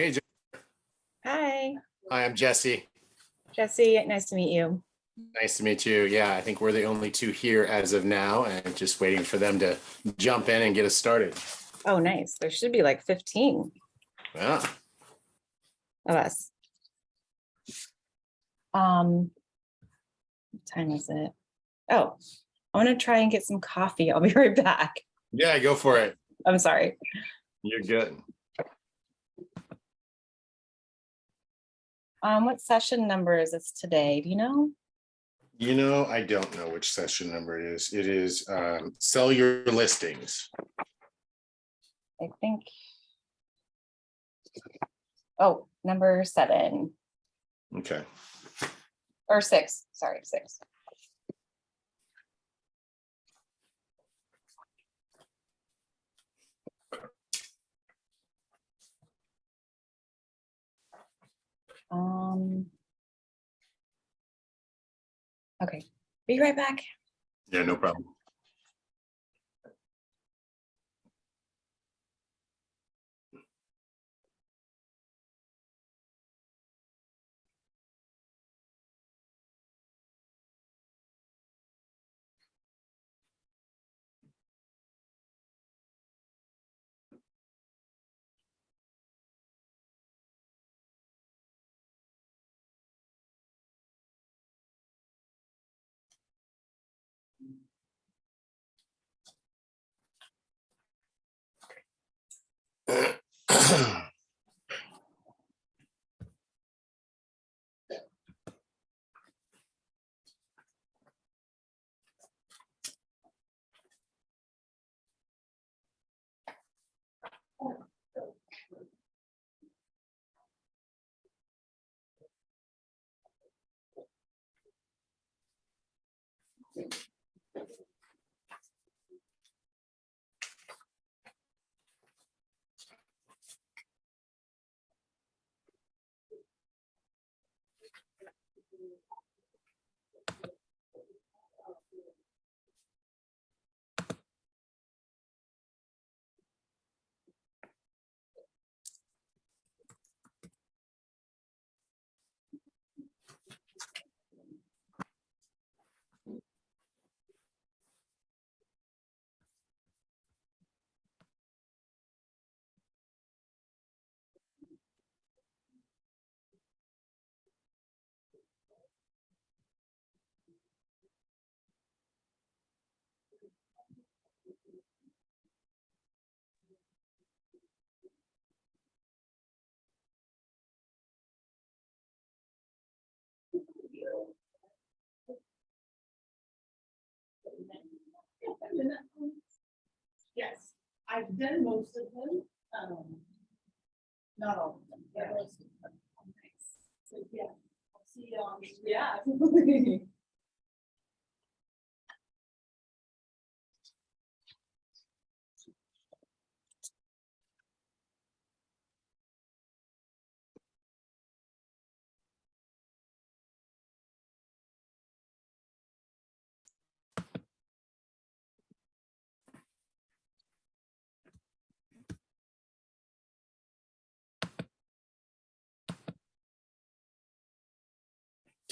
Hey, Hi, hi, I'm Jesse. Jesse. Nice to meet you. Nice to meet you. Yeah, I think we're the only two here as of now, and just waiting for them to jump in and get us started. Oh, nice. There should be like 15 Yeah. of us. What time is it? Oh, I want to try and get some coffee. I'll be right back. Yeah, go for it. I'm sorry. You're good. What session number is this today? Do you know? I don't know which session number it is. It is sell your listings. I think. Oh, number 7 Okay. or 6. Sorry, 6. Okay. Be right back. Yeah, no problem. Yes, I've done most of them, not all of them, but most of them. Nice. So, yeah, I'll see you on, yeah.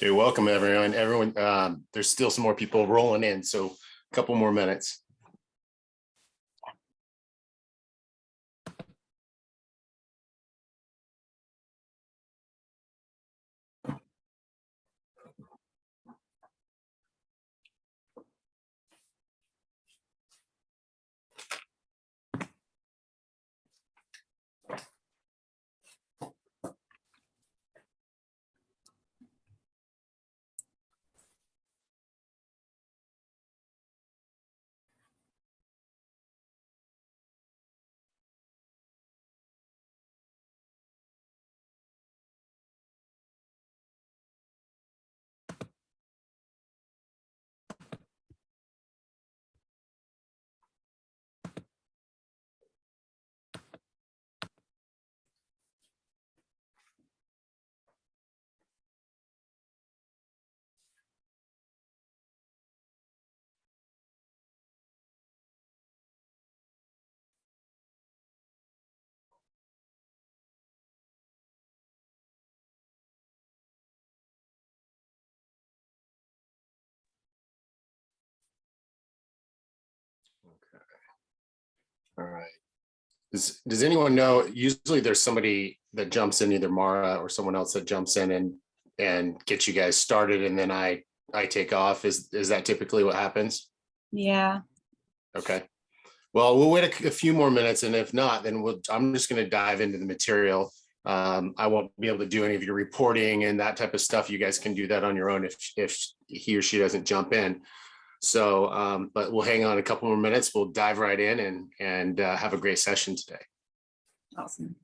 Okay, welcome everyone. There's still some more people rolling in, so a couple more minutes. All right. Does anyone know, usually there's somebody that jumps in, either Mara or someone else that jumps in and gets you guys started, and then I take off. Is that typically what happens? Yeah. Okay. Well, we'll wait a few more minutes, and if not, then I'm just going to dive into the material. I won't be able to do any of your reporting and that type of stuff. You guys can do that on your own if he or she doesn't jump in. So, but we'll hang on a couple more minutes. We'll dive right in and have a great session today. Awesome.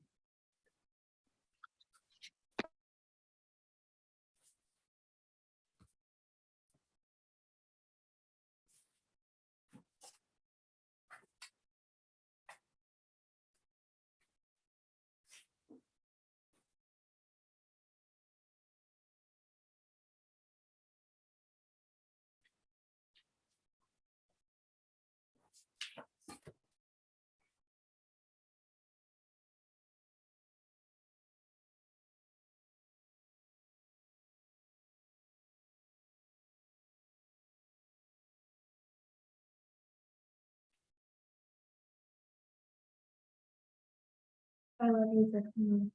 I love you for coming.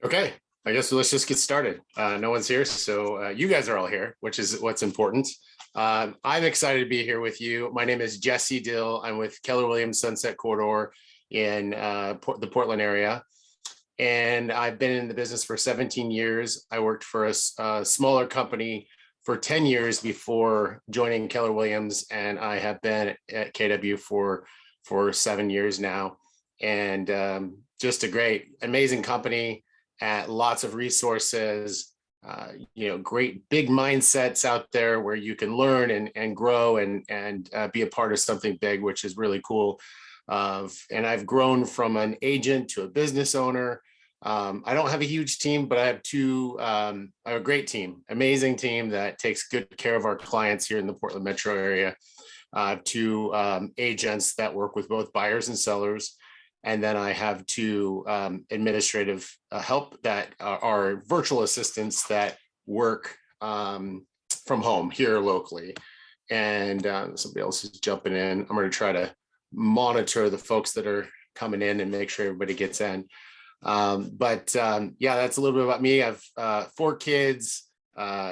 Okay, I guess let's just get started. No one's here, so you guys are all here, which is what's important. I'm excited to be here with you. My name is Jesse Dill. I'm with Keller Williams Sunset Corridor in the Portland area. And I've been in the business for 17 years. I worked for a smaller company for 10 years before joining Keller Williams, and I have been at KW for 7 years now. And just a great, amazing company, at lots of resources, great big mindsets out there where you can learn and grow and be a part of something big, which is really cool. And I've grown from an agent to a business owner. I don't have a huge team, but I have a great team, amazing team that takes good care of our clients here in the Portland metro area. I have two agents that work with both buyers and sellers. And then I have two administrative help that are virtual assistants that work from home here locally. And somebody else is jumping in. I'm going to try to monitor the folks that are coming in and make sure everybody gets in. Yeah, that's a little bit about me. I have 4 kids.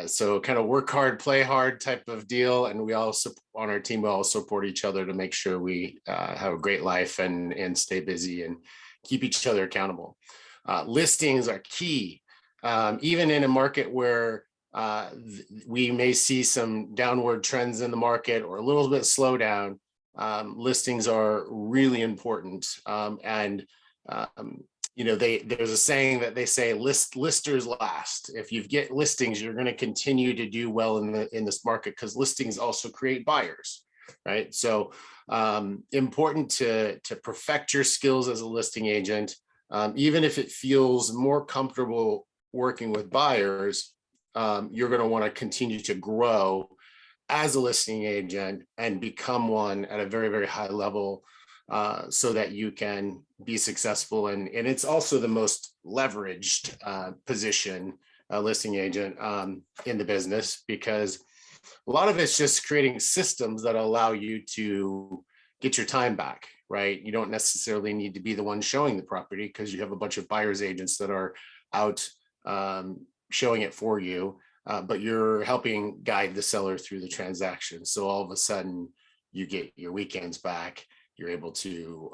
So kind of work hard, play hard type of deal. And we also on our team, we all support each other to make sure we have a great life and stay busy and keep each other accountable. Listings are key. Even in a market where we may see some downward trends in the market or a little bit slowdown, listings are really important. There's a saying that they say listers last. If you get listings, you're going to continue to do well in this market because listings also create buyers, right? So important to perfect your skills as a listing agent, even if it feels more comfortable working with buyers, you're going to want to continue to grow as a listing agent and become one at a very, very high level. So that you can be successful. And it's also the most leveraged position, listing agent in the business, because a lot of it's just creating systems that allow you to get your time back, right? You don't necessarily need to be the one showing the property because you have a bunch of buyer's agents that are out showing it for you, but you're helping guide the seller through the transaction. So all of a sudden you get your weekends back. You're able to,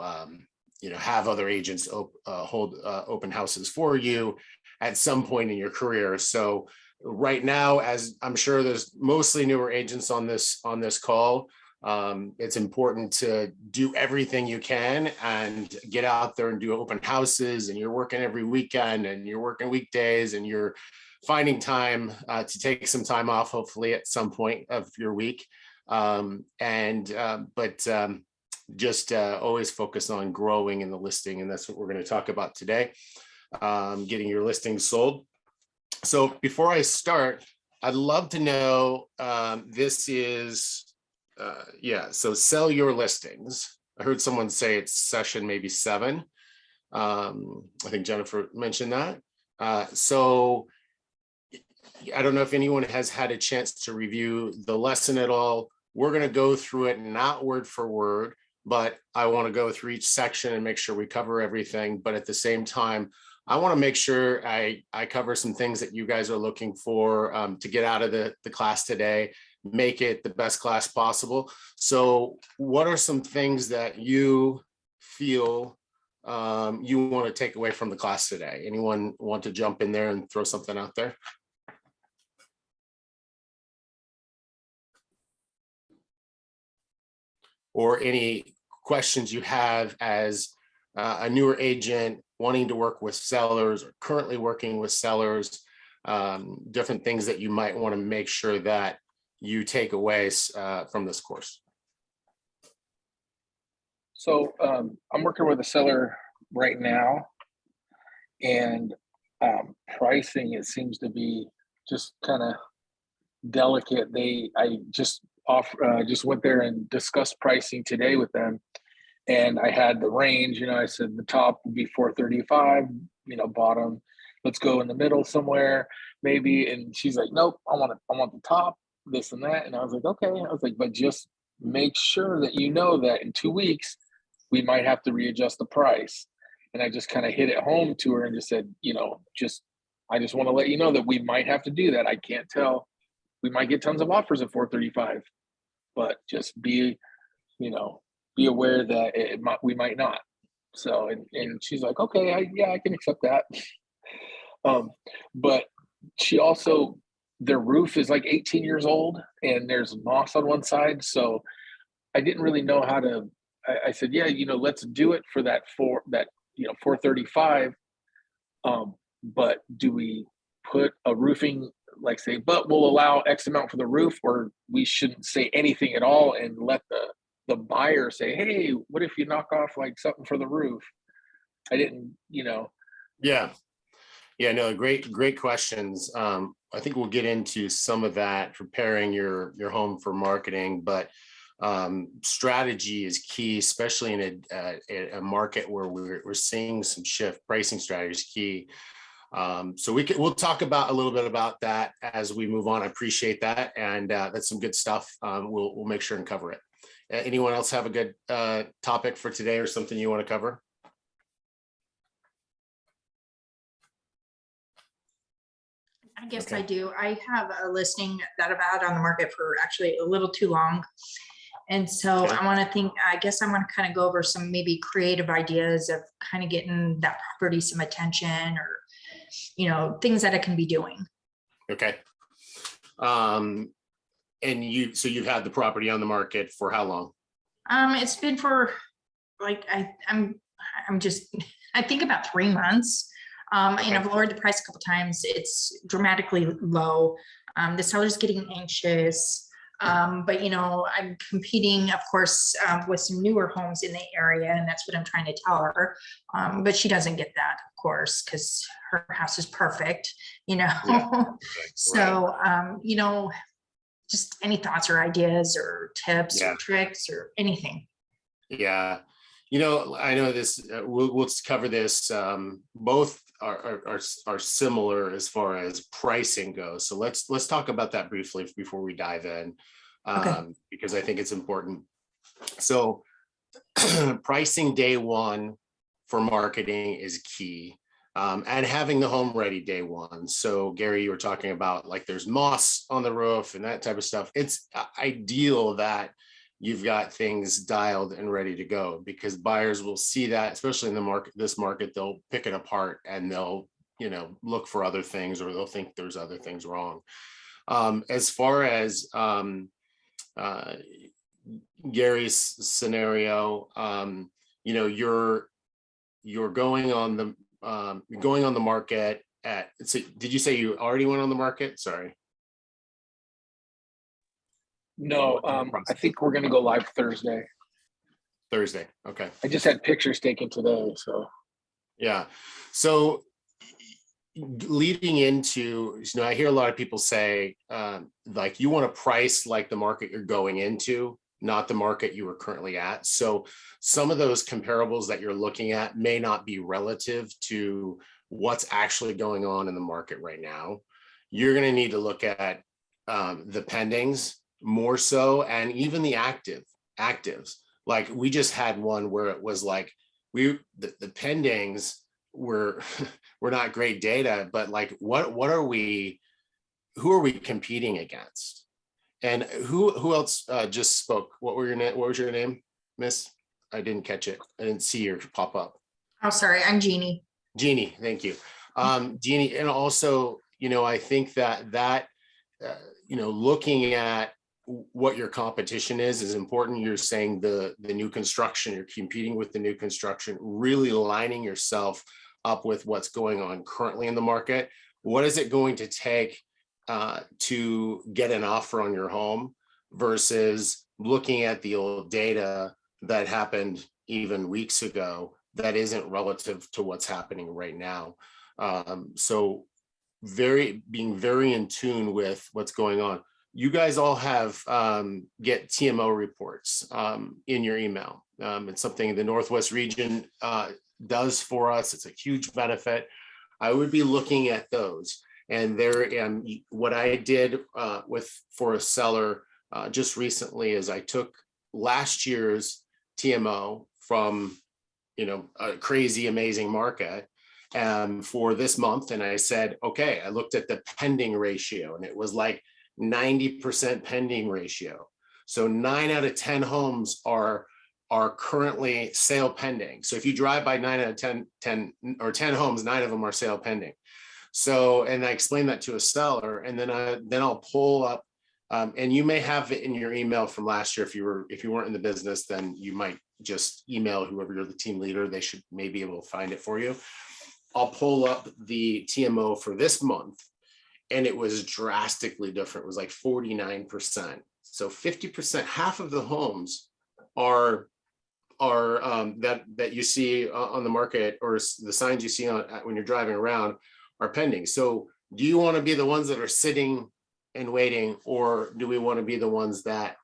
have other agents hold open houses for you at some point in your career. So right now, as I'm sure there's mostly newer agents on this call, it's important to do everything you can and get out there and do open houses. And you're working every weekend and you're working weekdays and you're finding time to take some time off, hopefully at some point of your week. Just always focus on growing in the listing, and that's what we're going to talk about today. Getting your listings sold. So before I start, I'd love to know, this is, so sell your listings. I heard someone say it's session maybe 7. I think Jennifer mentioned that. So I don't know if anyone has had a chance to review the lesson at all. We're going to go through it, not word for word, but I want to go through each section and make sure we cover everything. But at the same time, I want to make sure I cover some things that you guys are looking for to get out of the class today, make it the best class possible. So what are some things that you feel you want to take away from the class today? Anyone want to jump in there and throw something out there? Or any questions you have as a newer agent wanting to work with sellers or currently working with sellers, different things that you might want to make sure that you take away from this course. So I'm working with a seller right now, and pricing, it seems to be just kind of delicate. I just went there and discussed pricing today with them, and I had the range. I said the top would be 435, bottom, let's go in the middle somewhere maybe. And she's like, nope, I want the top, this and that. And I was like, okay. I was like, but just make sure that that in 2 weeks we might have to readjust the price. And I just kind of hit it home to her and just said, I just want to let you know that we might have to do that. I can't tell. We might get tons of offers at 435, but just be aware that we might not. So, and she's like, okay, I can accept that. But she also, their roof is like 18 years old and there's moss on one side. So I didn't really know how to, I said, yeah, let's do it for that 435. But do we put a roofing, like say, but we'll allow X amount for the roof, or we shouldn't say anything at all and let the buyer say, hey, what if you knock off like something for the roof? I didn't, Yeah, no, great questions. I think we'll get into some of that, preparing your home for marketing, but strategy is key, especially in a market where we're seeing some shift. Pricing strategy is key. So we'll talk about a little bit about that as we move on. I appreciate that, and that's some good stuff. We'll make sure and cover it. Anyone else have a good topic for today or something you want to cover? I guess Okay. I do. I have a listing that I've had on the market for actually a little too long. And so Okay. I guess I want to kind of go over some maybe creative ideas of kind of getting that property some attention, or, things that I can be doing. Okay. And you've had the property on the market for how long? It's been for like, I think about 3 months. And I've lowered the price a couple times. It's dramatically low. The seller's getting anxious. But I'm competing, of course, with some newer homes in the area, and that's what I'm trying to tell her. But she doesn't get that, of course, because her house is perfect, Yeah. So, just any thoughts or ideas or tips Yeah. or tricks or anything. Yeah. I know this, we'll cover this. Both are similar as far as pricing goes. So let's talk about that briefly before we dive in, Okay. because I think it's important. So pricing day one for marketing is key, and having the home ready day one. So Gary, you were talking about like there's moss on the roof and that type of stuff. It's ideal that you've got things dialed and ready to go, because buyers will see that, especially in this market, they'll pick it apart and they'll, look for other things, or they'll think there's other things wrong. As far as Gary's scenario, you're going on the market at, so did you say you already went on the market? Sorry. No, What kind of I process? think we're gonna go live Thursday. Thursday, okay. I just had pictures taken today, so. Yeah, so leading into, I hear a lot of people say, like, you want to price like the market you're going into, not the market you are currently at. So some of those comparables that you're looking at may not be relative to what's actually going on in the market right now. You're going to need to look at the pendings more so, and even the actives. Like, we just had one where it was like, the pendings were not great data, but like, who are we competing against? And who else just spoke? What was your name, Miss? I didn't catch it. I didn't see your pop up. Oh, sorry, I'm Jeannie. Jeannie, thank you. Jeannie, and also, I think that looking at what your competition is important. You're saying the new construction, you're competing with the new construction, really lining yourself up with what's going on currently in the market. What is it going to take to get an offer on your home versus looking at the old data that happened even weeks ago that isn't relative to what's happening right now? So being very in tune with what's going on. You guys all have get TMO reports in your email. It's something the Northwest region does for us. It's a huge benefit. I would be looking at those. And what I did for a seller just recently is I took last year's TMO from a crazy, amazing market for this month. And I said, okay, I looked at the pending ratio, and it was like 90% pending ratio. So 9 out of 10 homes are currently sale pending. So if you drive by 9 out of 10 homes, 9 of them are sale pending. So, and I explained that to a seller, and then I'll pull up, and you may have it in your email from last year. If you weren't in the business, then you might just email whoever you're the team leader. They should maybe be able to find it for you. I'll pull up the TMO for this month, and it was drastically different. It was like 49%. So 50%, half of the homes are that you see on the market, or the signs you see on when you're driving around, are pending. So do you want to be the ones that are sitting and waiting, or do we want to be the ones that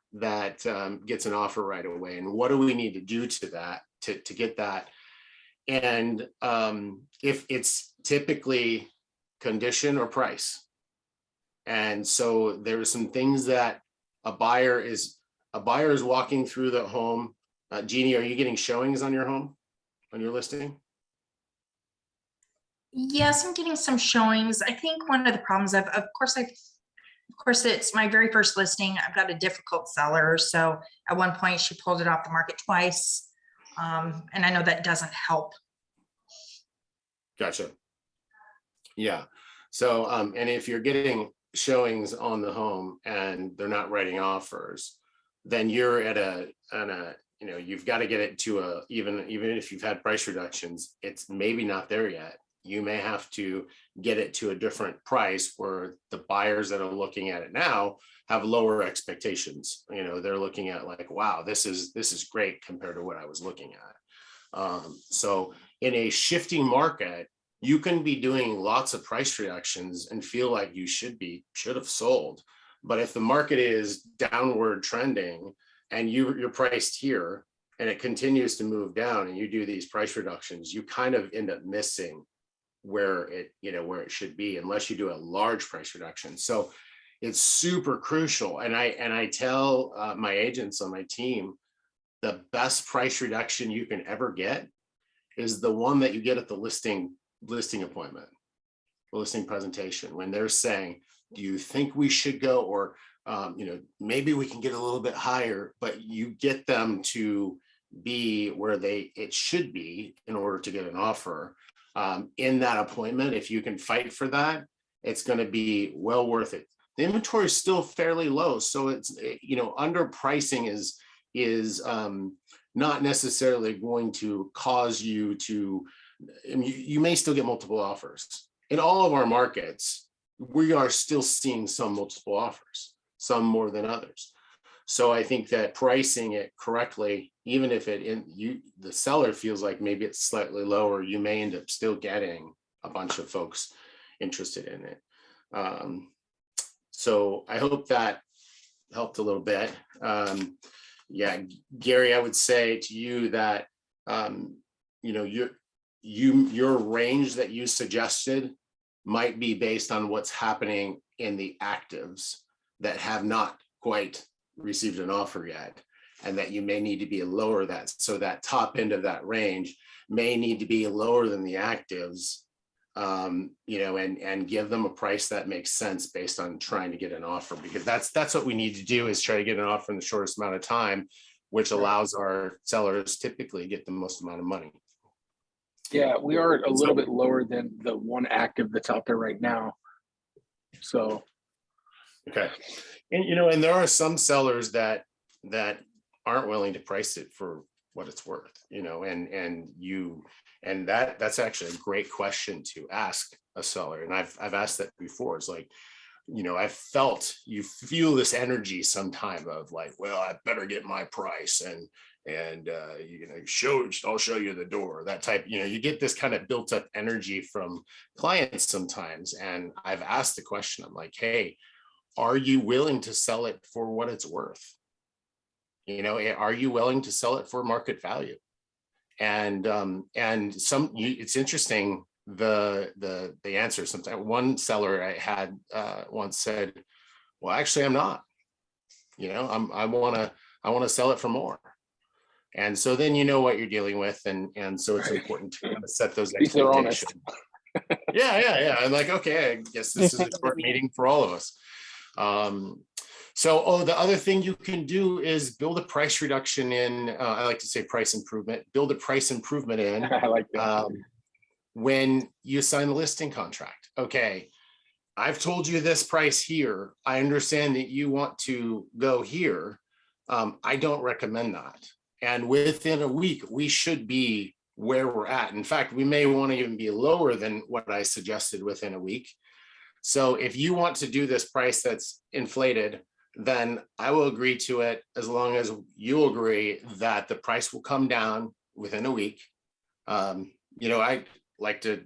gets an offer right away? And what do we need to do to that to get that? And if it's typically condition or price. And so there are some things that a buyer is walking through the home. Jeannie, are you getting showings on your home, on your listing? Yes, I'm getting some showings. I think one of the problems of course, it's my very first listing. I've got a difficult seller. So at one point she pulled it off the market twice. And I know that doesn't help. Gotcha. Yeah. So, and if you're getting showings on the home and they're not writing offers, then you're you've got to get it to even if you've had price reductions, it's maybe not there yet. You may have to get it to a different price where the buyers that are looking at it now have lower expectations. They're looking at like, wow, this is great compared to what I was looking at. So in a shifting market, you can be doing lots of price reductions and feel like you should have sold. But if the market is downward trending and you're priced here and it continues to move down and you do these price reductions, you kind of end up missing where it should be, unless you do a large price reduction. So it's super crucial. And I tell my agents on my team, the best price reduction you can ever get is the one that you get at the listing appointment, listing presentation, when they're saying, do you think we should go, or maybe we can get a little bit higher, but you get them to be where it should be in order to get an offer in that appointment. If you can fight for that, it's going to be well worth it. The inventory is still fairly low, so it's underpricing is not necessarily going to cause you to. You may still get multiple offers. In all of our markets, we are still seeing some multiple offers, some more than others. So I think that pricing it correctly, even if the seller feels like maybe it's slightly lower, you may end up still getting a bunch of folks interested in it. So I hope that helped a little bit. Yeah, Gary, I would say to you that, you know, your range that you suggested might be based on what's happening in the actives that have not quite received an offer yet, and that you may need to be lower that. So that top end of that range may need to be lower than the actives, you know, and give them a price that makes sense based on trying to get an offer, because that's what we need to do, is try to get an offer in the shortest amount of time, which allows our sellers typically get the most amount of money. Yeah, we are a little bit lower than the one active that's out there right now. So, Okay. And, you know, and there are some sellers that aren't willing to price it for what it's worth, you know, and that's actually a great question to ask a seller. And I've asked that before. It's like, you know, you feel this energy sometime of like, well, I better get my price, and you know, I'll show you the door, that type, you know, you get this kind of built up energy from clients sometimes. And I've asked the question, I'm like, hey, are you willing to sell it for what it's worth? You know, are you willing to sell it for market value? And it's interesting, the answer. Sometimes one seller I had once said, well, actually, I'm not, you know, I want to sell it for more. And so then you know what you're dealing with, and so it's important to kind of set those at least they're honest. expectations. Yeah. I'm like, okay, I guess this is a short meeting for all of us. So, the other thing you can do is build a price reduction in, I like to say price improvement, build a price improvement in I like that. when you sign the listing contract. Okay, I've told you this price here. I understand that you want to go here. I don't recommend that. And within a week, we should be where we're at. In fact, we may want to even be lower than what I suggested within a week. So if you want to do this price that's inflated, then I will agree to it, as long as you agree that the price will come down within a week. You know, I like to,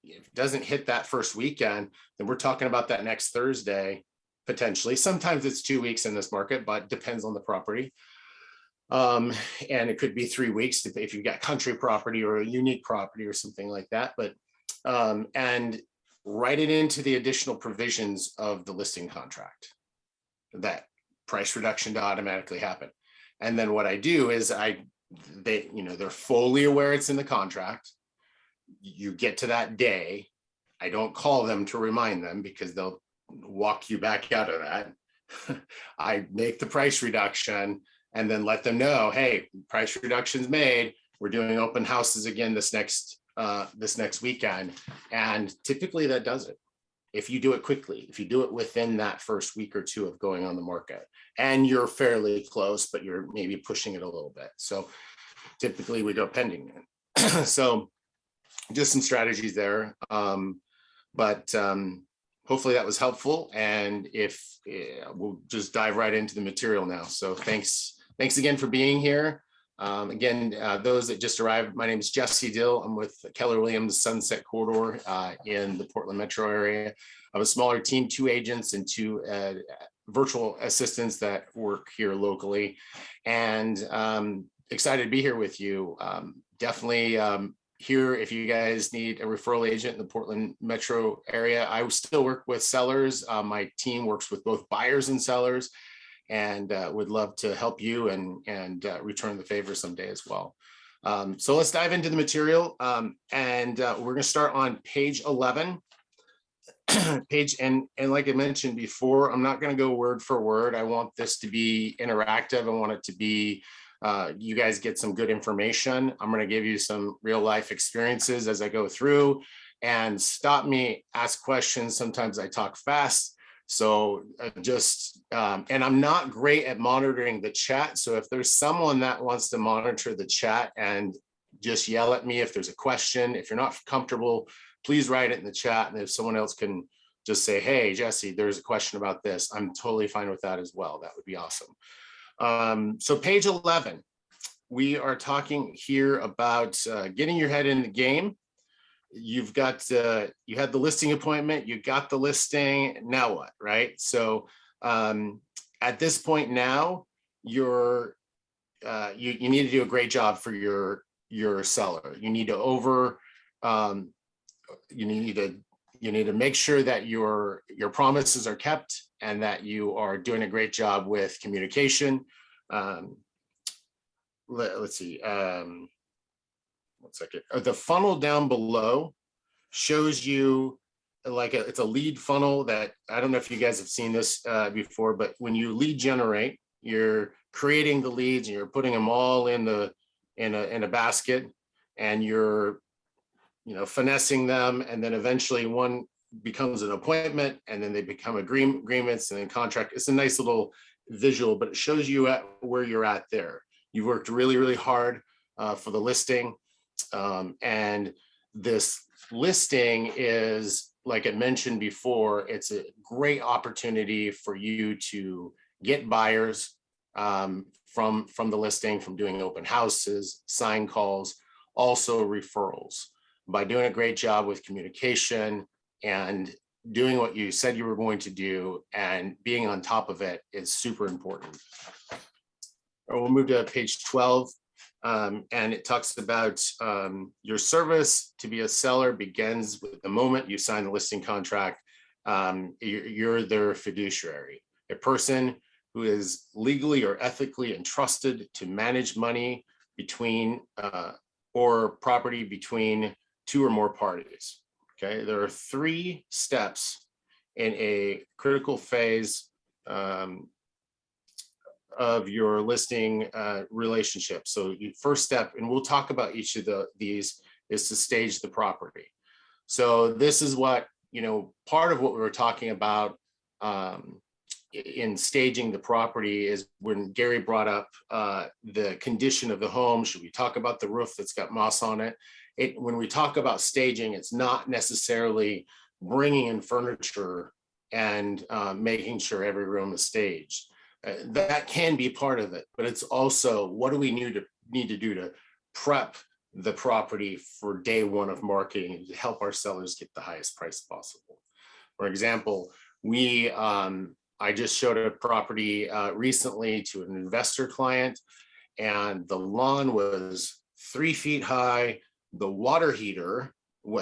if it doesn't hit that first weekend, then we're talking about that next Thursday, potentially. Sometimes it's 2 weeks in this market, but depends on the property. And it could be 3 weeks if you've got country property or a unique property or something like that. But and write it into the additional provisions of the listing contract, that price reduction to automatically happen. And then what I do is they're fully aware it's in the contract. You get to that day, I don't call them to remind them, because they'll walk you back out of that. I make the price reduction and then let them know, hey, price reduction's made. We're doing open houses again this next weekend. And typically that does it. If you do it quickly, if you do it within that first week or two of going on the market, and you're fairly close, but you're maybe pushing it a little bit. So typically we go pending. So just some strategies there. But hopefully that was helpful. And we'll just dive right into the material now. So thanks again for being here. Again, those that just arrived, my name is Jesse Dill. I'm with Keller Williams Sunset Corridor in the Portland metro area. I have a smaller team, 2 agents and 2 virtual assistants that work here locally, and excited to be here with you. Definitely here if you guys need a referral agent in the Portland metro area. I still work with sellers. My team works with both buyers and sellers, and would love to help you and return the favor someday as well. So let's dive into the material. And we're going to start on page 11. And like I mentioned before, I'm not going to go word for word. I want this to be interactive. I want it to be, you guys get some good information. I'm going to give you some real life experiences as I go through, and stop me, ask questions. Sometimes I talk fast. So and I'm not great at monitoring the chat. So if there's someone that wants to monitor the chat, and just yell at me if there's a question. If you're not comfortable, please write it in the chat. And if someone else can just say, hey, Jesse, there's a question about this, I'm totally fine with that as well. That would be awesome. So page 11, we are talking here about getting your head in the game. You've got, you had the listing appointment, you got the listing, now what, right? So at this point now, you need to do a great job for your seller. You need to you need to make sure that your promises are kept and that you are doing a great job with communication. Let's see. 1 second. The funnel down below shows you like it's a lead funnel that I don't know if you guys have seen this before, but when you lead generate, you're creating the leads and you're putting them all in a basket, and you're finessing them, and then eventually one becomes an appointment, and then they become agreements and then contract. It's a nice little visual, but it shows you at where you're at there. You worked really, really hard for the listing. And this listing is, like I mentioned before, it's a great opportunity for you to get buyers from the listing, from doing open houses, sign calls, also referrals. By doing a great job with communication and doing what you said you were going to do and being on top of it is super important. We'll move to page 12. And it talks about your service to be a seller begins with the moment you sign the listing contract. You're their fiduciary, a person who is legally or ethically entrusted to manage money between or property between two or more parties. Okay, there are 3 steps in a critical phase of your listing relationship. So your first step, and we'll talk about each of these, is to stage the property. So this is what, part of what we were talking about in staging the property is when Gary brought up the condition of the home. Should we talk about the roof that's got moss on it? When we talk about staging, it's not necessarily bringing in furniture and making sure every room is staged. That can be part of it, but it's also what do we need to do to prep the property for day one of marketing to help our sellers get the highest price possible. For example, I just showed a property recently to an investor client, and the lawn was 3 feet high. The water heater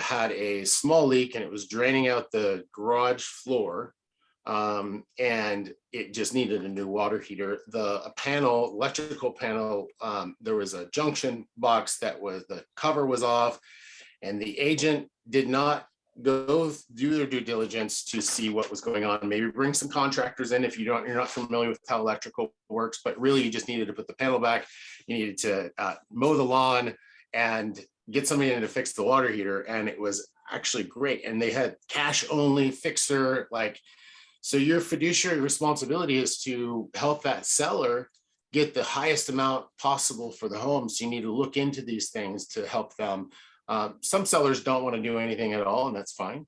had a small leak and it was draining out the garage floor. And it just needed a new water heater. The electrical panel, there was a junction box the cover was off, and the agent did not go do their due diligence to see what was going on. Maybe bring some contractors in if you're not familiar with how electrical works, but really you just needed to put the panel back. You needed to mow the lawn and get somebody in to fix the water heater. And it was actually great. And they had cash only fixer, so your fiduciary responsibility is to help that seller get the highest amount possible for the home. So you need to look into these things to help them. Some sellers don't want to do anything at all, and that's fine.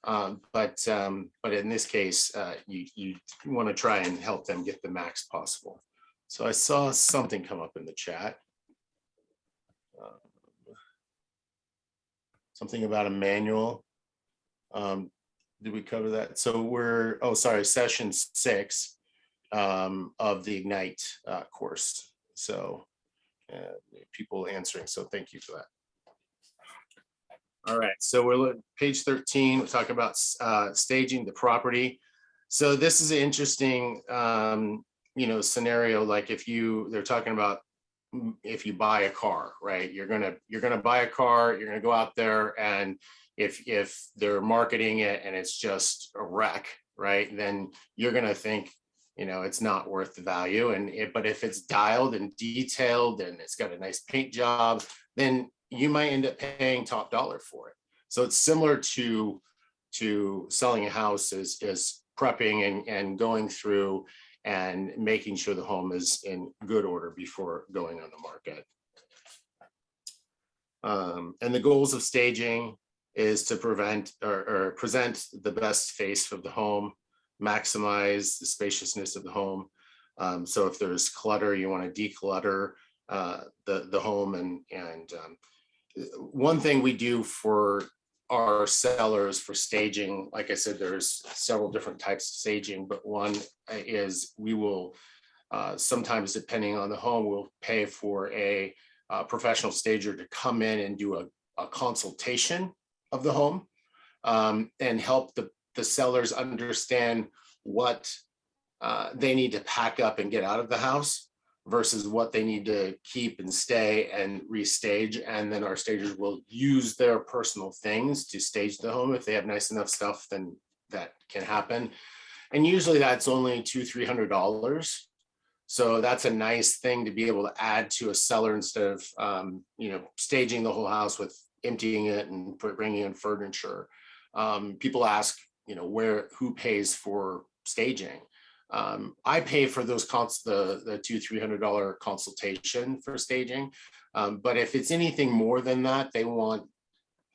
But in this case, you want to try and help them get the max possible. So I saw something come up in the chat. Something about a manual. Did we cover that? So session 6 of the Ignite course. So people answering, so thank you for that. All right, so we're at page 13. We're talking about staging the property. So this is an interesting, scenario. Like they're talking about if you buy a car, right? You're gonna buy a car. You're gonna go out there, and if they're marketing it and it's just a wreck, right? Then you're gonna think, it's not worth the value. But if it's dialed and detailed and it's got a nice paint job, then you might end up paying top dollar for it. So it's similar to selling a house is prepping and going through and making sure the home is in good order before going on the market. And the goals of staging is to present the best face of the home, maximize the spaciousness of the home, So if there's clutter, you want to declutter the home. And one thing we do for our sellers for staging, like I said, there's several different types of staging, but one is we will sometimes, depending on the home, we'll pay for a professional stager to come in and do a consultation of the home, and help the sellers understand what they need to pack up and get out of the house versus what they need to keep and stay and restage. And then our stagers will use their personal things to stage the home. If they have nice enough stuff, then that can happen. And usually that's only $200-300. So that's a nice thing to be able to add to a seller instead of, staging the whole house with emptying it and bringing in furniture. People ask, who pays for staging? I pay for those the $200-300 consultation for staging. But if it's anything more than that, they want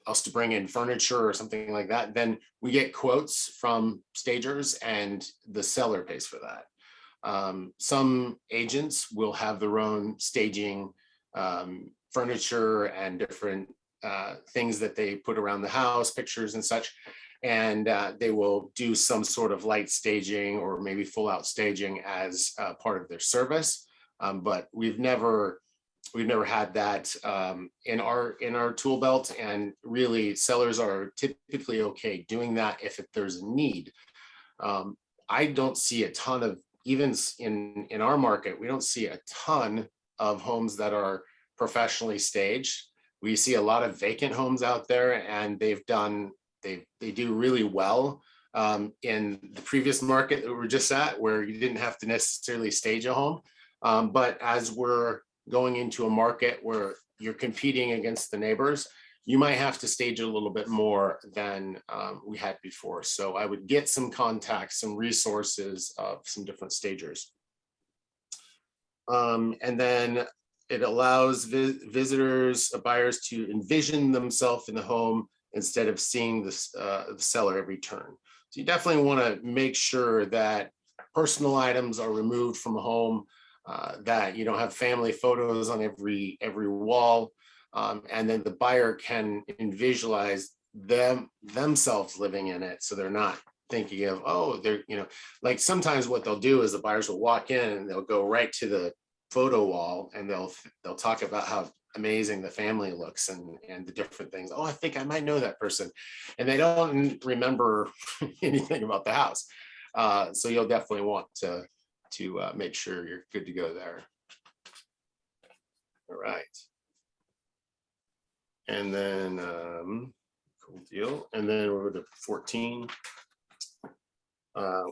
us to bring in furniture or something like that, then we get quotes from stagers and the seller pays for that. Some agents will have their own staging furniture and different things that they put around the house, pictures and such. And they will do some sort of light staging or maybe full out staging as part of their service. But we've never had that in our tool belt, and really sellers are typically okay doing that if there's a need. I don't see a ton of, even in our market, we don't see a ton of homes that are professionally staged. We see a lot of vacant homes out there, and they do really well in the previous market that we were just at, where you didn't have to necessarily stage a home. But as we're going into a market where you're competing against the neighbors, you might have to stage a little bit more than we had before. So I would get some contacts, some resources of some different stagers. And then it allows visitors, buyers to envision themselves in the home instead of seeing the seller every turn. So you definitely want to make sure that personal items are removed from a home, that you don't have family photos on every wall, and then the buyer can visualize themselves living in it, so they're not thinking of, oh, they're, like sometimes what they'll do is the buyers will walk in and they'll go right to the photo wall and they'll talk about how amazing the family looks and the different things. Oh, I think I might know that person, and they don't remember anything about the house. So you'll definitely want to make sure you're good to go there. All right. And then cool deal. And then over to 14.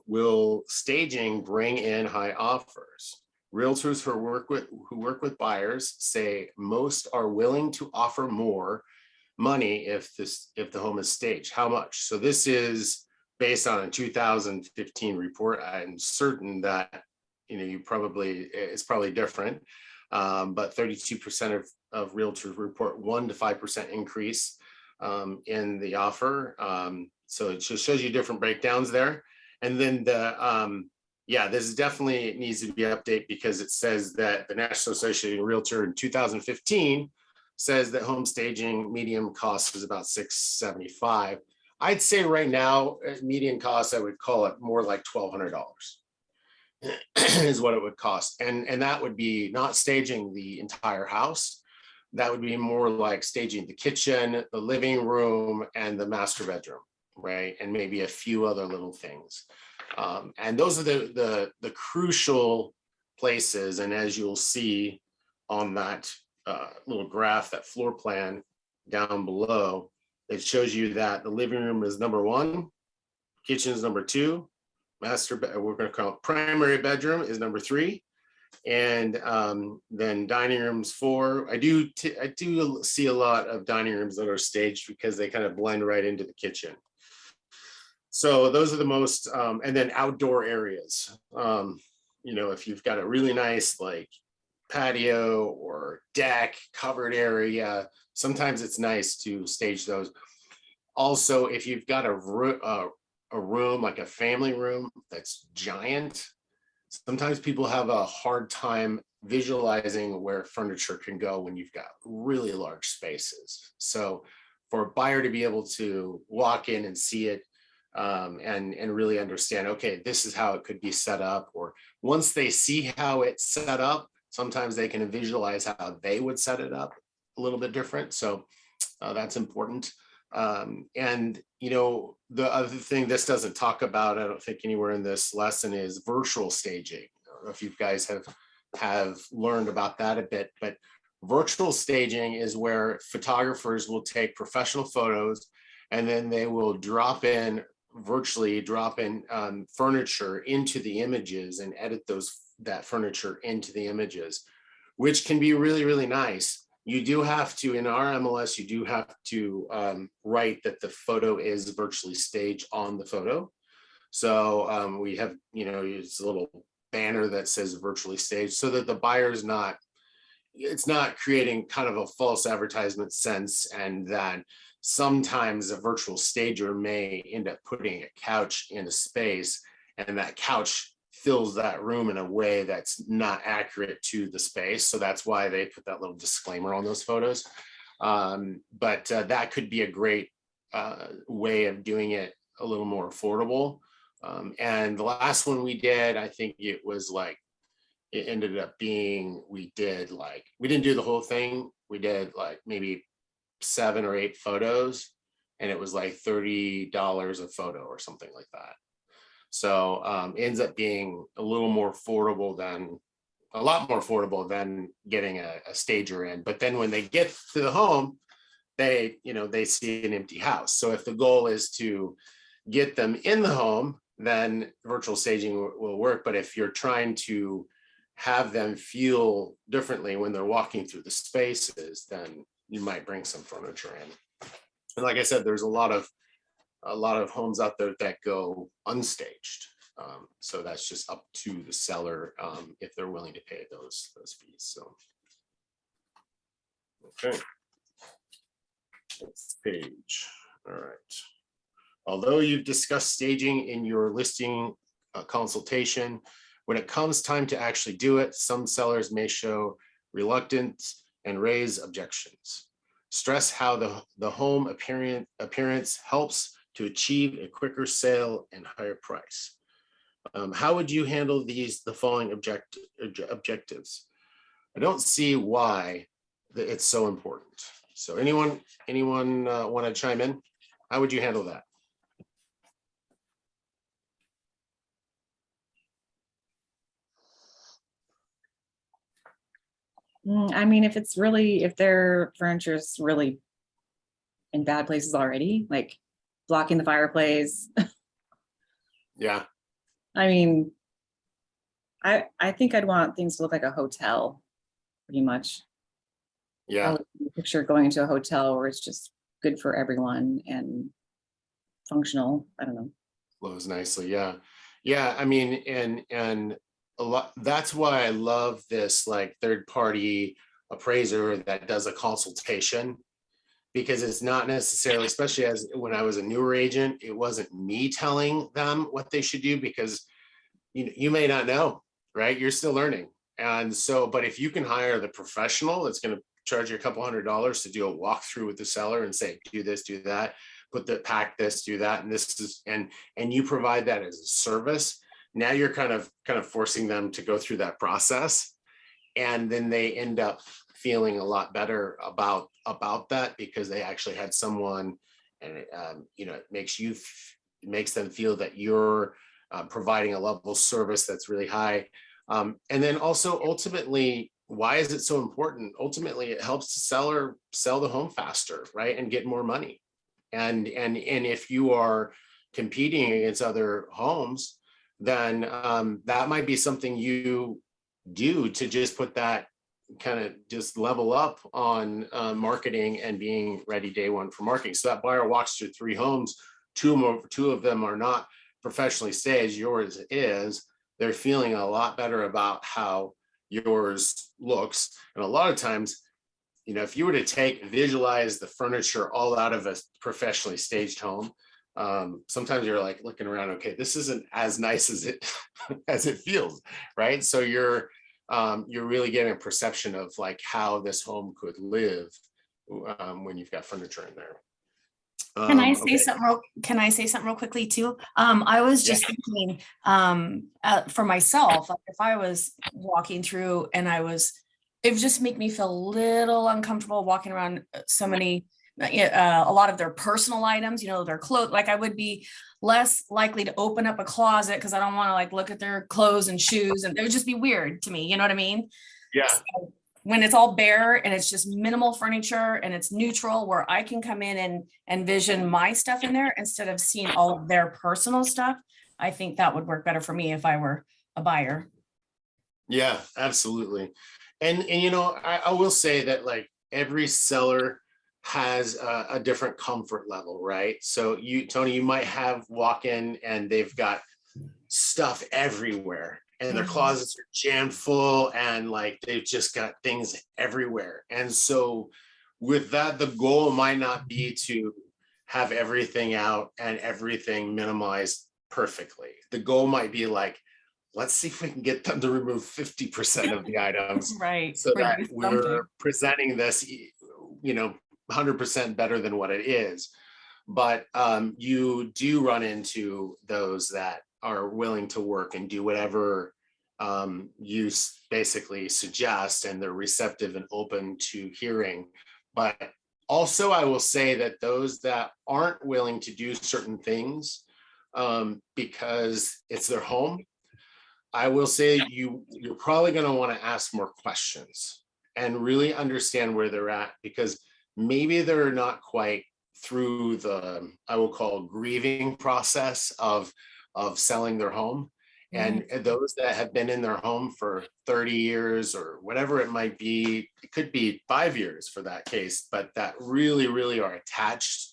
Will staging bring in high offers? Realtors who work with buyers say most are willing to offer more money if the home is staged. How much? So this is based on a 2015 report. I'm certain that it's probably different, but 32% of realtors report 1 to 5% increase in the offer. So it just shows you different breakdowns there. And then this definitely needs to be updated, because it says that the National Association of Realtor in 2015 says that home staging median cost is about $675. I'd say right now, median cost, I would call it more like $1,200 is what it would cost. And that would be not staging the entire house. That would be more like staging the kitchen, the living room, and the master bedroom, right? And maybe a few other little things. And those are the crucial places. And as you'll see on that little graph, that floor plan down below, it shows you that the living room is number 1, kitchen is number 2, we're going to call it primary bedroom is number 3, and then dining rooms 4. I do see a lot of dining rooms that are staged because they kind of blend right into the kitchen. So those are the most, and then outdoor areas. If you've got a really nice like patio or deck covered area, sometimes it's nice to stage those. Also, if you've got a room like a family room that's giant, sometimes people have a hard time visualizing where furniture can go when you've got really large spaces. So for a buyer to be able to walk in and see it, and really understand, okay, this is how it could be set up, or once they see how it's set up, sometimes they can visualize how they would set it up a little bit different. So that's important. And you know, the other thing this doesn't talk about, I don't think anywhere in this lesson, is virtual staging. I don't know if you guys have learned about that a bit, but virtual staging is where photographers will take professional photos and then they will virtually drop in furniture into the images and edit that furniture into the images, which can be really, really nice. You do have to, in our MLS, you do have to write that the photo is virtually staged on the photo. So we have, you know, it's a little banner that says virtually staged so that the buyer's it's not creating kind of a false advertisement sense, and that sometimes a virtual stager may end up putting a couch in a space and that couch fills that room in a way that's not accurate to the space. So that's why they put that little disclaimer on those photos. But that could be a great way of doing it a little more affordable. And the last one we did, I think it was like, it ended up being, we didn't do the whole thing. We did like maybe 7 or 8 photos, and it was like $30 a photo or something like that. So ends up being a lot more affordable than getting a stager in. But then when they get to the home, they see an empty house. So if the goal is to get them in the home, then virtual staging will work. But if you're trying to have them feel differently when they're walking through the spaces, then you might bring some furniture in. And like I said, there's a lot of homes out there that go unstaged. So that's just up to the seller if they're willing to pay those fees. So, okay. Next page. All right. Although you've discussed staging in your listing consultation, when it comes time to actually do it, some sellers may show reluctance and raise objections. Stress how the home appearance helps to achieve a quicker sale and higher price. How would you handle the following objectives? I don't see why it's so important. So anyone want to chime in? How would you handle that? I mean, if their furniture is really in bad places already, like blocking the fireplace. Yeah. I mean, I think I'd want things to look like a hotel, pretty much. Yeah. I would picture going into a hotel where it's just good for everyone and functional. I don't know. Flows nicely. Yeah. Yeah. I mean, and a lot, that's why I love this like third party appraiser that does a consultation, because it's not necessarily, especially as when I was a newer agent, it wasn't me telling them what they should do, because you may not know, right? You're still learning. And so, but if you can hire the professional that's going to charge you a couple $100s to do a walkthrough with the seller and say, do this, do that, pack this, do that, and this is, and you provide that as a service. Now you're kind of forcing them to go through that process, and then they end up feeling a lot better about that, because they actually had someone, and it makes them feel that you're providing a level of service that's really high. And then also ultimately, why is it so important? Ultimately, it helps the seller sell the home faster, right, and get more money. And if you are competing against other homes, then that might be something you do to just put that kind of just level up on marketing and being ready day one for marketing. So that buyer walks through 3 homes, two of them are not professionally staged, yours is. They're feeling a lot better about how yours looks. And a lot of times, if you were to visualize the furniture all out of a professionally staged home, sometimes you're like looking around, okay, this isn't as nice as it as it feels, right? So you're really getting a perception of like how this home could live when you've got furniture in there. Can I say Okay. something can I say something real quickly too? I was just thinking, for myself, like if I was walking through and it would just make me feel a little uncomfortable walking around so many, a lot of their personal items, their clothes, like I would be less likely to open up a closet because I don't want to like look at their clothes and shoes, and it would just be weird to me. You know what I mean? Yeah. So when it's all bare and it's just minimal furniture and it's neutral, where I can come in and envision my stuff in there instead of seeing all of their personal stuff, I think that would work better for me if I were a buyer. Yeah, absolutely. And I will say that like every seller has a different comfort level, right? So Tony, you might have walk in and they've got stuff everywhere and their Mhm. closets are jammed full and like they've just got things everywhere. And so with that, the goal might not be to have everything out and everything minimized perfectly. The goal might be like, let's see if we can get them to remove 50% of the items Right. so or that do something. we're presenting this, 100% better than what it is. But you do run into those that are willing to work and do whatever you basically suggest, and they're receptive and open to hearing. But also, I will say that those that aren't willing to do certain things because it's their home, I will say you're probably going to want to ask more questions and really understand where they're at, because maybe they're not quite through the, I will call, grieving process of selling their home. And those that have been in their home for 30 years or whatever it might be, it could be 5 years for that case, but that really, really are attached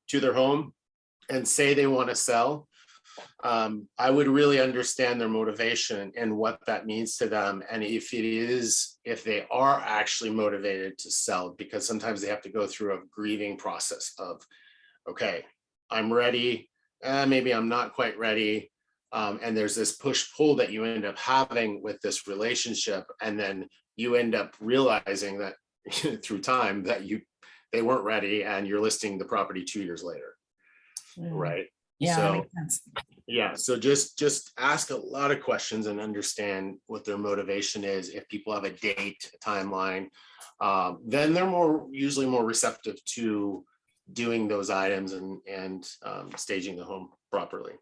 to their home and say they want to sell. I would really understand their motivation and what that means to them. And if they are actually motivated to sell, because sometimes they have to go through a grieving process of, okay, I'm ready, maybe I'm not quite ready. And there's this push-pull that you end up having with this relationship. And then you end up realizing that through time that they weren't ready, and you're listing the property 2 years later. Right. Yeah, that So, makes sense. yeah. So just ask a lot of questions and understand what their motivation is. If people have a date, a timeline, then they're usually more receptive to doing those items and staging the home properly.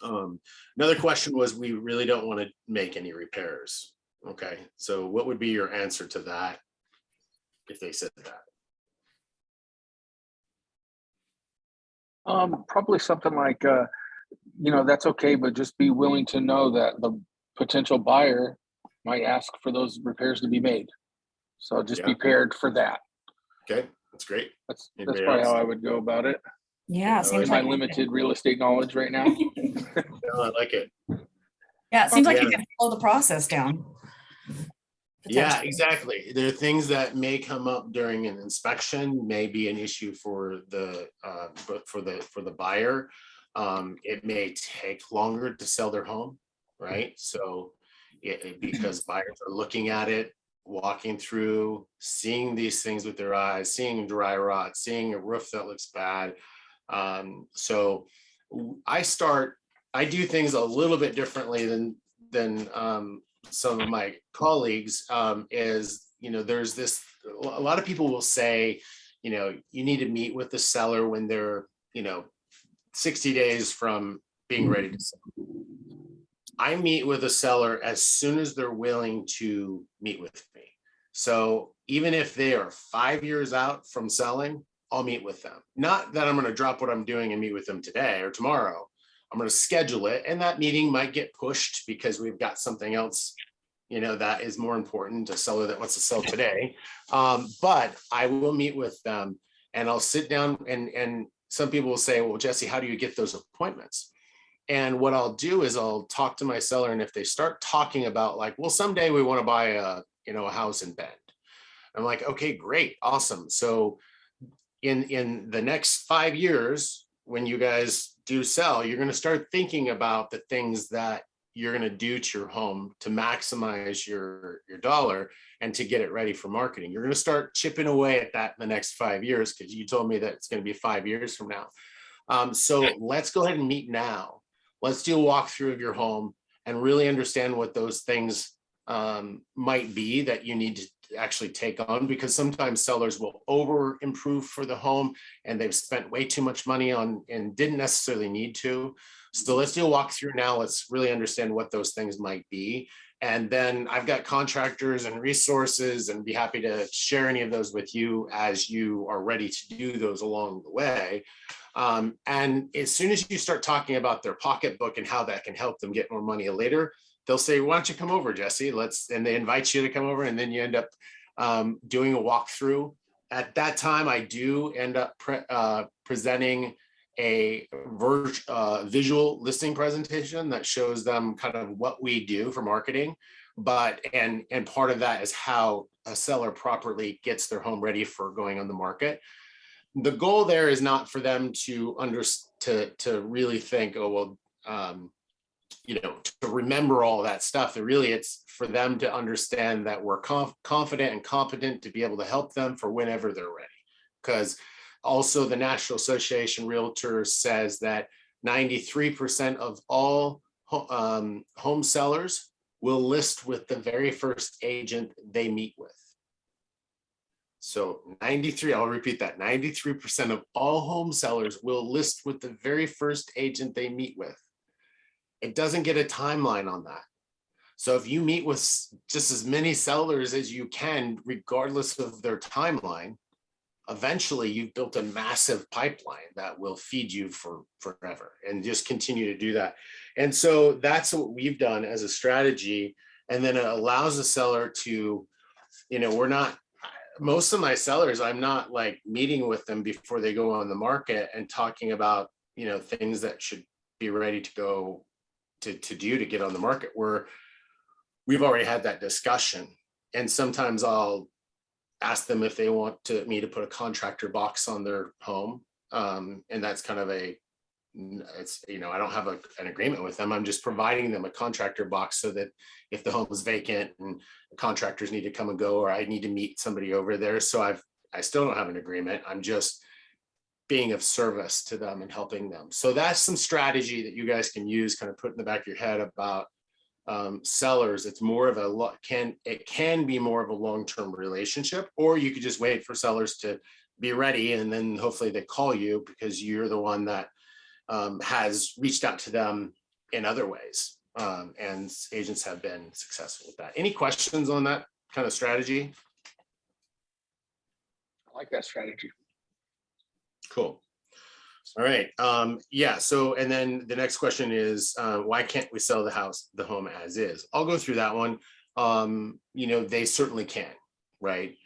Another question was, we really don't want to make any repairs. Okay. So what would be your answer to that if they said that? Probably something like, that's okay, but just be willing to know that the potential buyer might ask for those repairs to be made. So just be Yeah. prepared for that. Okay. That's great. That's Anybody probably else? how I would go about it. Yeah, I seems In my like limited real estate knowledge right now. No, I like it. yeah, it seems like Yeah. you can slow the process down. Yeah, potentially. exactly. There are things that may come up during an inspection, may be an issue for the buyer. It may take longer to sell their home, right? So because buyers are looking at it, walking through, seeing these things with their eyes, seeing dry rot, seeing a roof that looks bad. So I do things a little bit differently than some of my colleagues. There's this, a lot of people will say, you need to meet with the seller when they're 60 days from being ready to sell. I meet with a seller as soon as they're willing to meet with me. So even if they are 5 years out from selling, I'll meet with them. Not that I'm going to drop what I'm doing and meet with them today or tomorrow. I'm going to schedule it, and that meeting might get pushed because we've got something else, that is more important, a seller that wants to sell today. But I will meet with them and I'll sit down, and some people will say, well, Jesse, how do you get those appointments? And what I'll do is I'll talk to my seller, and if they start talking about like, well, someday we want to buy a house in Bend, I'm like, okay, great, awesome. So in the next 5 years, when you guys do sell, you're going to start thinking about the things that you're going to do to your home to maximize your dollar and to get it ready for marketing. You're going to start chipping away at that in the next 5 years, because you told me that it's going to be 5 years from now. So let's go ahead and meet now. Let's do a walkthrough of your home and really understand what those things might be that you need to actually take on, because sometimes sellers will over improve for the home and they've spent way too much money on and didn't necessarily need to. So let's do a walkthrough now. Let's really understand what those things might be. And then I've got contractors and resources and be happy to share any of those with you as you are ready to do those along the way. And as soon as you start talking about their pocketbook and how that can help them get more money later, they'll say, why don't you come over, Jesse? And they invite you to come over, and then you end up doing a walkthrough. At that time, I do end up presenting a visual listing presentation that shows them kind of what we do for marketing. And part of that is how a seller properly gets their home ready for going on the market. The goal there is not for them to really think, oh, well, to remember all that stuff. It's for them to understand that we're confident and competent to be able to help them for whenever they're ready. Because also the National Association of Realtors says that 93% of all home sellers will list with the very first agent they meet with. So 93, I'll repeat that, 93% of all home sellers will list with the very first agent they meet with. It doesn't get a timeline on that. So if you meet with just as many sellers as you can, regardless of their timeline, eventually you've built a massive pipeline that will feed you for forever, and just continue to do that. And so that's what we've done as a strategy. And then it allows the seller to, most of my sellers, I'm not like meeting with them before they go on the market and talking about, things that should be ready to go to get on the market, where we've already had that discussion. And sometimes I'll ask them if they want me to put a contractor box on their home. And that's kind of I don't have an agreement with them. I'm just providing them a contractor box so that if the home is vacant and contractors need to come and go, or I need to meet somebody over there. So I still don't have an agreement. I'm just being of service to them and helping them. So that's some strategy that you guys can use, kind of put in the back of your head about sellers. It's more of it can be more of a long-term relationship, or you could just wait for sellers to be ready, and then hopefully they call you because you're the one that has reached out to them in other ways. And agents have been successful with that. Any questions on that kind of strategy? I like that strategy. Cool. All right. Yeah. So, and then the next question is, why can't we sell the home as is? I'll go through that one. They certainly can, right?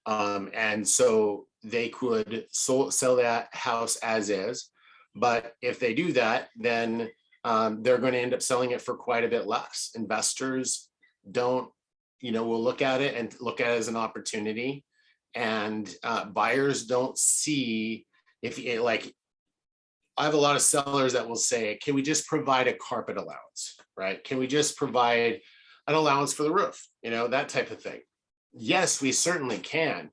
And so they could sell that house as is, but if they do that, then they're going to end up selling it for quite a bit less. Investors will look at it as an opportunity, and buyers don't see. I have a lot of sellers that will say, can we just provide a carpet allowance, right? Can we just provide an allowance for the roof, that type of thing? Yes, we certainly can.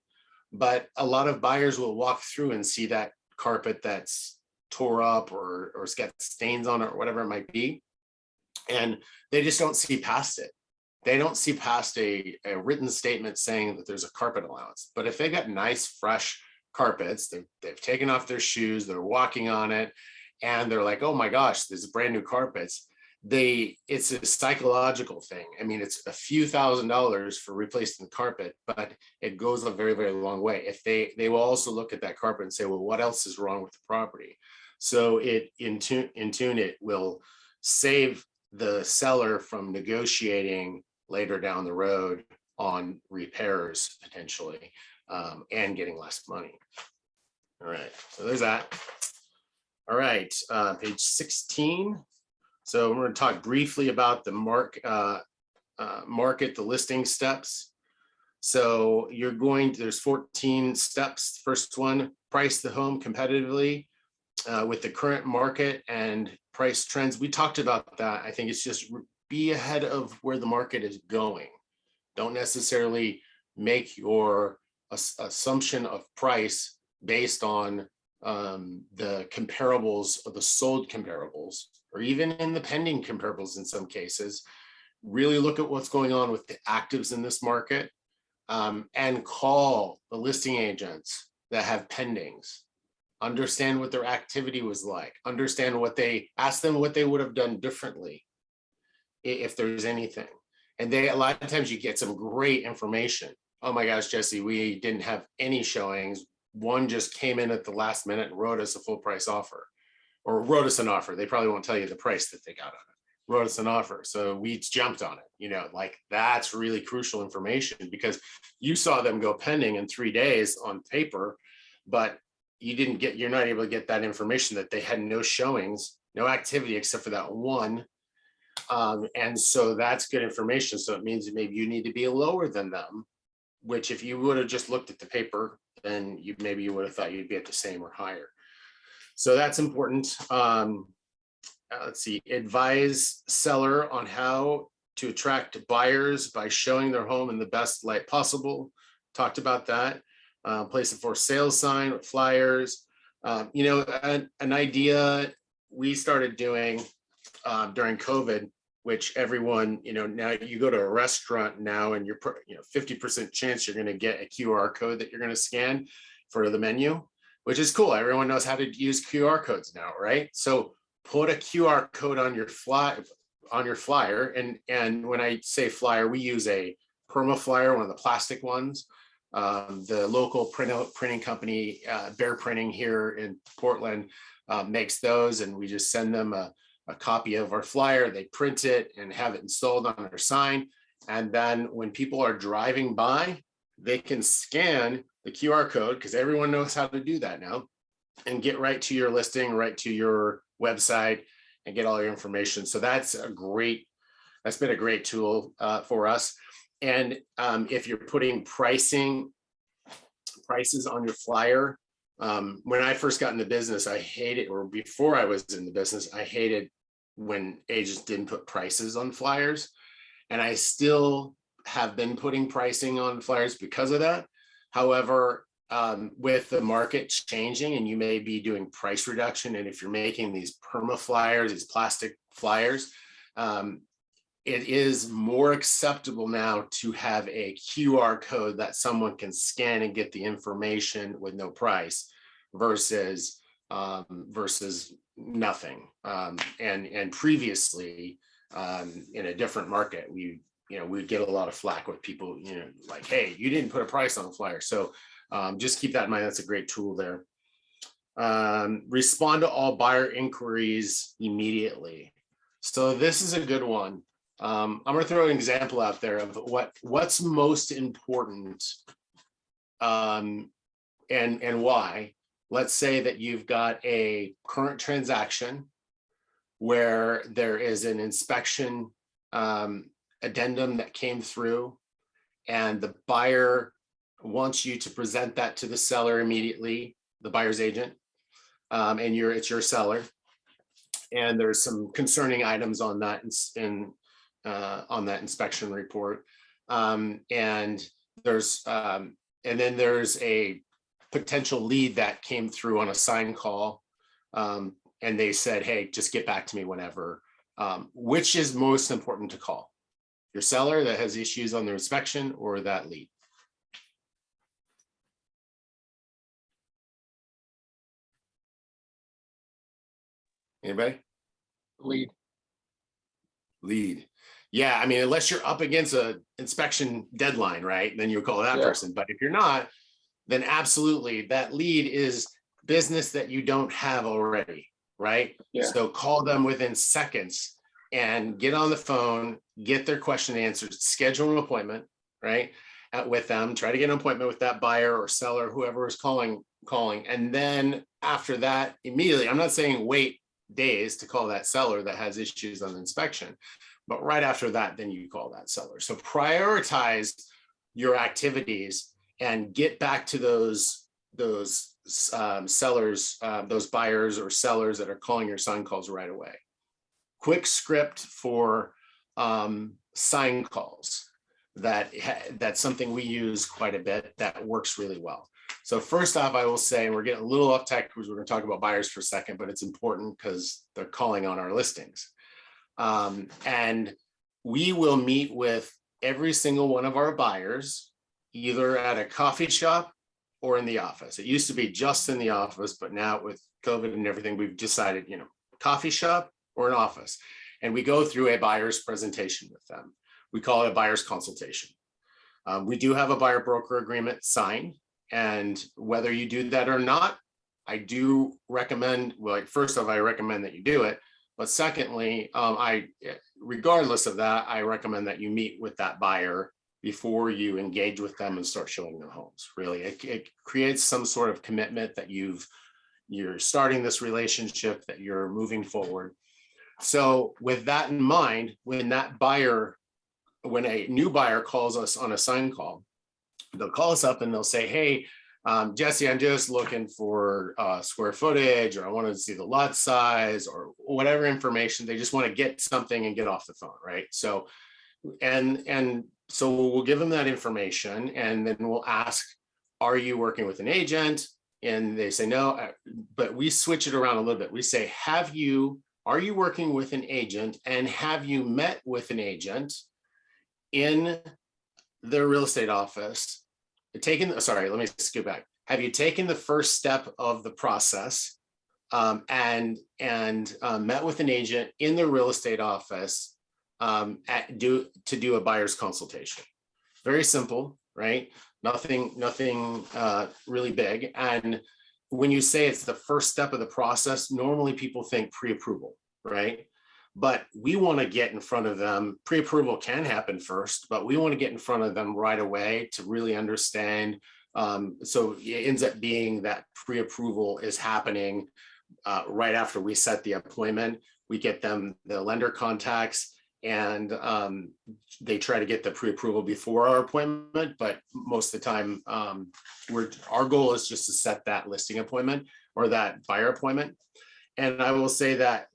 But a lot of buyers will walk through and see that carpet that's tore up or it's got stains on it or whatever it might be. And they just don't see past it. They don't see past a written statement saying that there's a carpet allowance. But if they got nice, fresh carpets, they've taken off their shoes, they're walking on it, and they're like, oh my gosh, there's brand new carpets. It's a psychological thing. I mean, it's a few $1,000s for replacing the carpet, but it goes a very, very long way. If they will also look at that carpet and say, well, what else is wrong with the property? So in tune, it will save the seller from negotiating later down the road on repairs potentially. And getting less money. All right, so there's that. All right, page 16. So we're going to talk briefly about the market, the listing steps. So there's 14 steps. First one, price the home competitively. with the current market and price trends, we talked about that. I think it's just be ahead of where the market is going. Don't necessarily make your assumption of price based on the comparables or the sold comparables, or even in the pending comparables in some cases. Really look at what's going on with the actives in this market, and call the listing agents that have pendings. Understand what their activity was like, understand ask them what they would have done differently if there's anything. And a lot of times you get some great information. Oh my gosh, Jesse, we didn't have any showings. One just came in at the last minute and wrote us a full price offer, or wrote us an offer. They probably won't tell you the price that they got on it. Wrote us an offer. So we jumped on it, like that's really crucial information, because you saw them go pending in 3 days on paper, but you're not able to get that information that they had no showings, no activity except for that one. And so that's good information. So it means that maybe you need to be lower than them, which if you would have just looked at the paper, then maybe you would have thought you'd be at the same or higher. So that's important. Let's see, advise seller on how to attract buyers by showing their home in the best light possible. Talked about that. Place a for sale sign with flyers. An idea we started doing during COVID, which everyone, now you go to a restaurant now and you're 50% chance you're going to get a QR code that you're going to scan for the menu, which is cool. Everyone knows how to use QR codes now, right? So put a QR code on your flyer. And when I say flyer, we use a perma flyer, one of the plastic ones. The local printing company, Bear Printing here in Portland, makes those, and we just send them a copy of our flyer. They print it and have it installed on their sign. And then when people are driving by, they can scan the QR code, because everyone knows how to do that now, and get right to your listing, right to your website, and get all your information. So that's been a great tool for us. And if you're putting prices on your flyer, when I first got in the business, I hated, or before I was in the business, I hated when agents didn't put prices on flyers. And I still have been putting pricing on flyers because of that. However, with the market changing, and you may be doing price reduction, and if you're making these perma flyers, these plastic flyers, it is more acceptable now to have a QR code that someone can scan and get the information with no price versus nothing. And previously, in a different market, we'd get a lot of flack with people, like, hey, you didn't put a price on the flyer. So just keep that in mind. That's a great tool there. Respond to all buyer inquiries immediately. So this is a good one. I'm going to throw an example out there of what's most important, and why. Let's say that you've got a current transaction where there is an inspection addendum that came through, and the buyer wants you to present that to the seller immediately, the buyer's agent, and it's your seller. And there's some concerning items on that on that inspection report, and then there's a potential lead that came through on a sign call, and they said, hey, just get back to me whenever. Which is most important to call? Your seller that has issues on their inspection, or that lead? Anybody? Lead. Yeah, I mean, unless you're up against a inspection deadline, right? Then you call that person. But if you're not, then absolutely, that lead is business that you don't have already, right? Yeah. So call them within seconds and get on the phone, get their question answered, schedule an appointment, right? With them, try to get an appointment with that buyer or seller, whoever is calling. And then after that, immediately, I'm not saying wait days to call that seller that has issues on the inspection, but right after that, then you call that seller. So prioritize your activities and get back to those sellers, those buyers or sellers that are calling your sign calls right away. Quick script for sign calls. That's something we use quite a bit that works really well. So first off, I will say, and we're getting a little off tech because we're going to talk about buyers for a second, but it's important because they're calling on our listings. And we will meet with every single one of our buyers, either at a coffee shop or in the office. It used to be just in the office, but now with COVID and everything, we've decided, coffee shop or an office. And we go through a buyer's presentation with them. We call it a buyer's consultation. We do have a buyer broker agreement signed. And whether you do that or not, I do recommend, first off, I recommend that you do it. But secondly, regardless of that, I recommend that you meet with that buyer before you engage with them and start showing them homes. Really, it creates some sort of commitment that you're starting this relationship, that you're moving forward. So with that in mind, when a new buyer calls us on a sign call, they'll call us up and they'll say, hey, Jesse, I'm just looking for square footage, or I want to see the lot size, or whatever information. They just want to get something and get off the phone, right? So, and so we'll give them that information, and then we'll ask, are you working with an agent? And they say no, but we switch it around a little bit. We say, are you working with an agent, and have you met with an agent in the real estate office? Let me skip back. Have you taken the first step of the process and met with an agent in the real estate office to do a buyer's consultation? Very simple, right? Nothing really big. And when you say it's the first step of the process, normally people think pre-approval, right? But we want to get in front of them. Pre-approval can happen first, but we want to get in front of them right away to really understand. So it ends up being that pre-approval is happening right after we set the appointment. We get them the lender contacts, and they try to get the pre-approval before our appointment. But most of the time, our goal is just to set that listing appointment or that buyer appointment. And I will say that,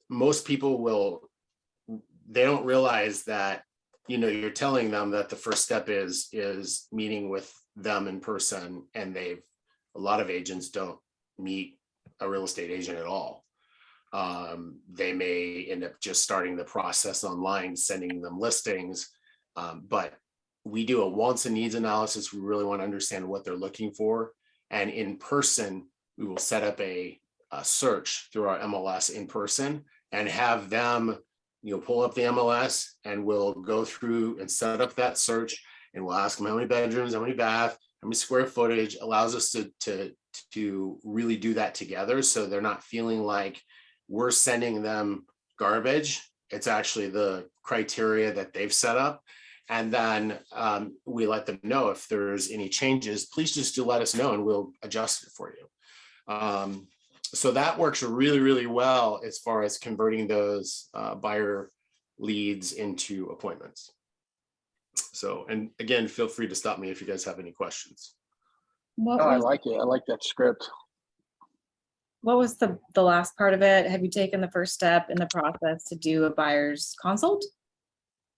most people they don't realize that, you're telling them that the first step is meeting with them in person, and a lot of agents don't meet a real estate agent at all. They may end up just starting the process online, sending them listings. But we do a wants and needs analysis. We really want to understand what they're looking for. And in person, we will set up a search through our MLS in person, and have them, pull up the MLS, and we'll go through and set up that search, and we'll ask them how many bedrooms, how many bath, how many square footage. Allows us to really do that together, so they're not feeling like we're sending them garbage. It's actually the criteria that they've set up. And then we let them know if there's any changes, please just do let us know, and we'll adjust it for you. So that works really, really well as far as converting those buyer leads into appointments. So, and again, feel free to stop me if you guys have any questions. I like it. I like that script. What was the last part of it? Have you taken the first step in the process to do a buyer's consult?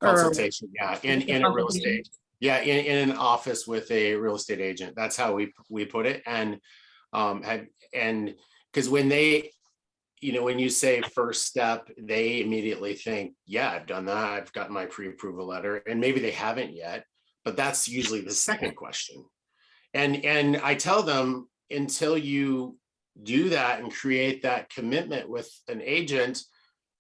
Consultation, yeah, in a real estate. Yeah, in an office with a real estate agent. That's how we put it. And because when when you say first step, they immediately think, yeah, I've done that. I've gotten my pre-approval letter, and maybe they haven't yet, but that's usually the second question. And I tell them, until you do that and create that commitment with an agent,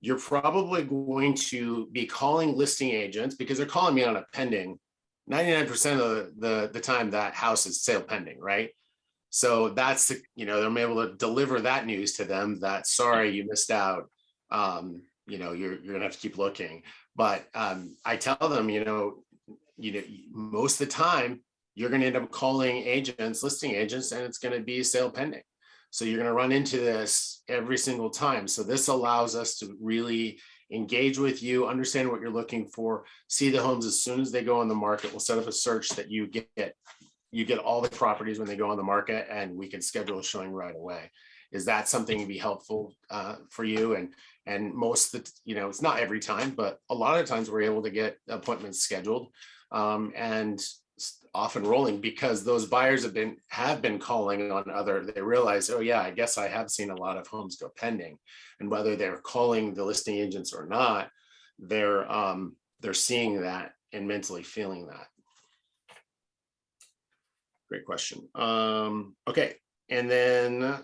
you're probably going to be calling listing agents, because they're calling me on a pending. 99% of the time that house is sale pending, right? So that's they're able to deliver that news to them, that sorry, you missed out. You're gonna have to keep looking. But I tell them, most of the time you're gonna end up calling agents, listing agents, and it's gonna be sale pending. So you're gonna run into this every single time. So this allows us to really engage with you, understand what you're looking for, see the homes as soon as they go on the market. We'll set up a search that you get you get all the properties when they go on the market, and we can schedule a showing right away. Is that something to be helpful for you? And most of the, it's not every time, but a lot of times we're able to get appointments scheduled and often rolling, because those buyers have been calling on they realize, oh yeah, I guess I have seen a lot of homes go pending, and whether they're calling the listing agents or not, they're seeing that and mentally feeling that. Great question. Okay, and then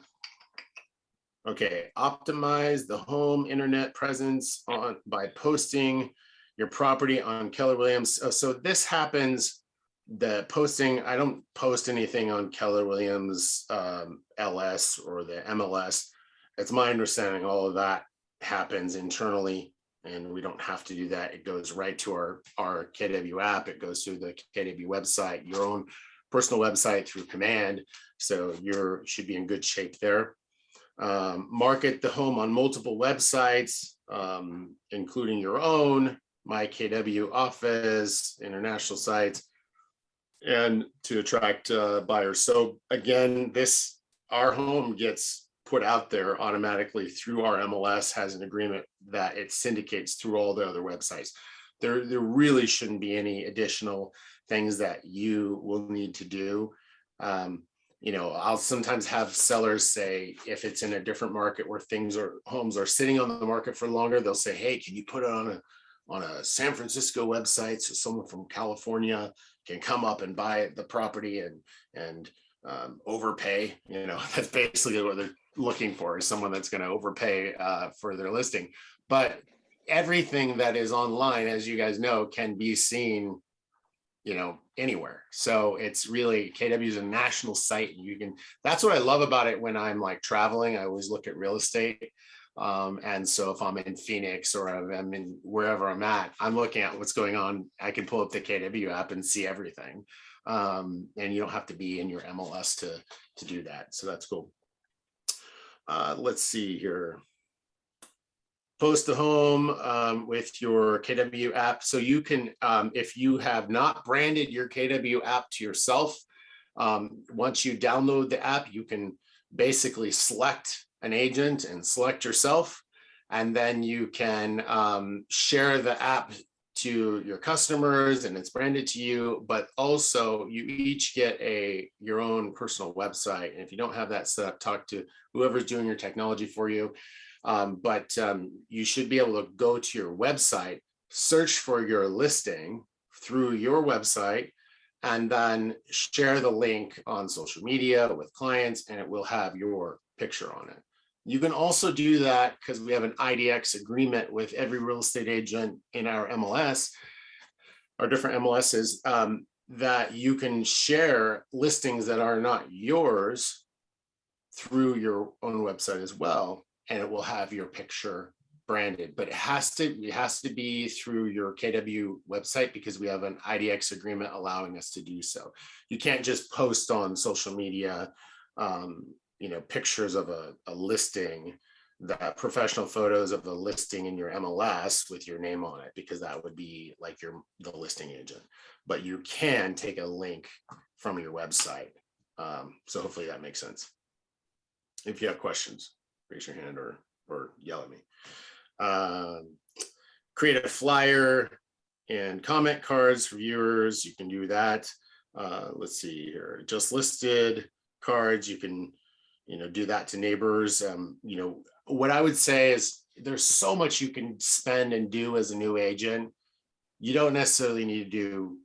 optimize the home internet presence by posting your property on Keller Williams. So this happens, the posting, I don't post anything on Keller Williams LS or the MLS. It's my understanding all of that happens internally, and we don't have to do that. It goes right to our KW app. It goes through the KW website, your own personal website through command. So you should be in good shape there. Market the home on multiple websites, including your own, My KW Office, international sites, and to attract buyers. So again, our home gets put out there automatically through our MLS, has an agreement that it syndicates through all the other websites. There really shouldn't be any additional things that you will need to do. I'll sometimes have sellers say, if it's in a different market where homes are sitting on the market for longer, they'll say, hey, can you put it on a San Francisco website so someone from California can come up and buy the property and overpay? That's basically what they're looking for, is someone that's going to overpay for their listing. But everything that is online, as you guys know, can be seen anywhere. So it's really, KW is a national site, and that's what I love about it. When I'm like traveling, I always look at real estate. And so if I'm in Phoenix or I'm in wherever I'm at, I'm looking at what's going on. I can pull up the KW app and see everything. And you don't have to be in your MLS to do that. So that's cool. Let's see here. Post the home with your KW app. So you can, if you have not branded your KW app to yourself, once you download the app, you can basically select an agent and select yourself, and then you can share the app to your customers, and it's branded to you. But also you each get your own personal website, and if you don't have that set up, talk to whoever's doing your technology for you. But you should be able to go to your website, search for your listing through your website, and then share the link on social media with clients, and it will have your picture on it. You can also do that because we have an IDX agreement with every real estate agent in our MLS, our different MLSs, that you can share listings that are not yours through your own website as well, and it will have your picture branded. But it has to be through your KW website, because we have an IDX agreement allowing us to do so. You can't just post on social media pictures of a listing, that professional photos of the listing in your MLS with your name on it, because that would be like the listing agent. But you can take a link from your website. So hopefully that makes sense. If you have questions, raise your hand or yell at me. Create a flyer and comment cards for viewers. You can do that. Let's see here. Just listed cards. You can do that to neighbors. What I would say is there's so much you can spend and do as a new agent. You don't necessarily need to do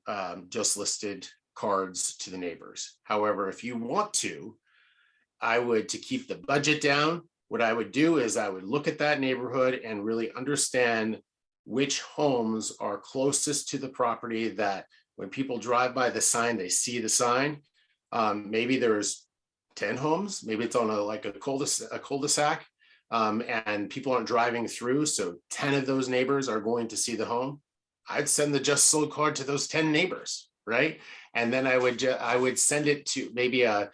just listed cards to the neighbors. However, if you want to, to keep the budget down, what I would do is I would look at that neighborhood and really understand which homes are closest to the property, that when people drive by the sign, they see the sign. Maybe there's 10 homes, maybe it's on a cul-de-sac, and people aren't driving through, so 10 of those neighbors are going to see the home. I'd send the just sold card to those 10 neighbors, right? And then I would send it to maybe a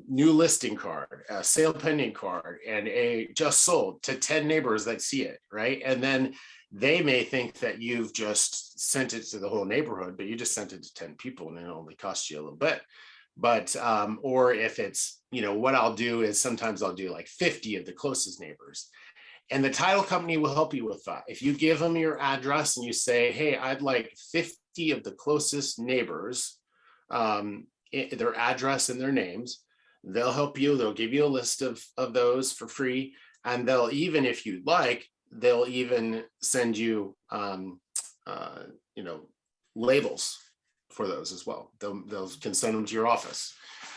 new listing card, a sale pending card, and a just sold to 10 neighbors that see it, right? And then they may think that you've just sent it to the whole neighborhood, but you just sent it to 10 people and it only costs you a little bit. But, or if it's, what I'll do is sometimes I'll do like 50 of the closest neighbors. And the title company will help you with that. If you give them your address and you say, hey, I'd like 50 of the closest neighbors, their address and their names, they'll help you. They'll give you a list of those for free. And they'll even, if you'd like, they'll even send you, labels for those as well. They'll can send them to your office.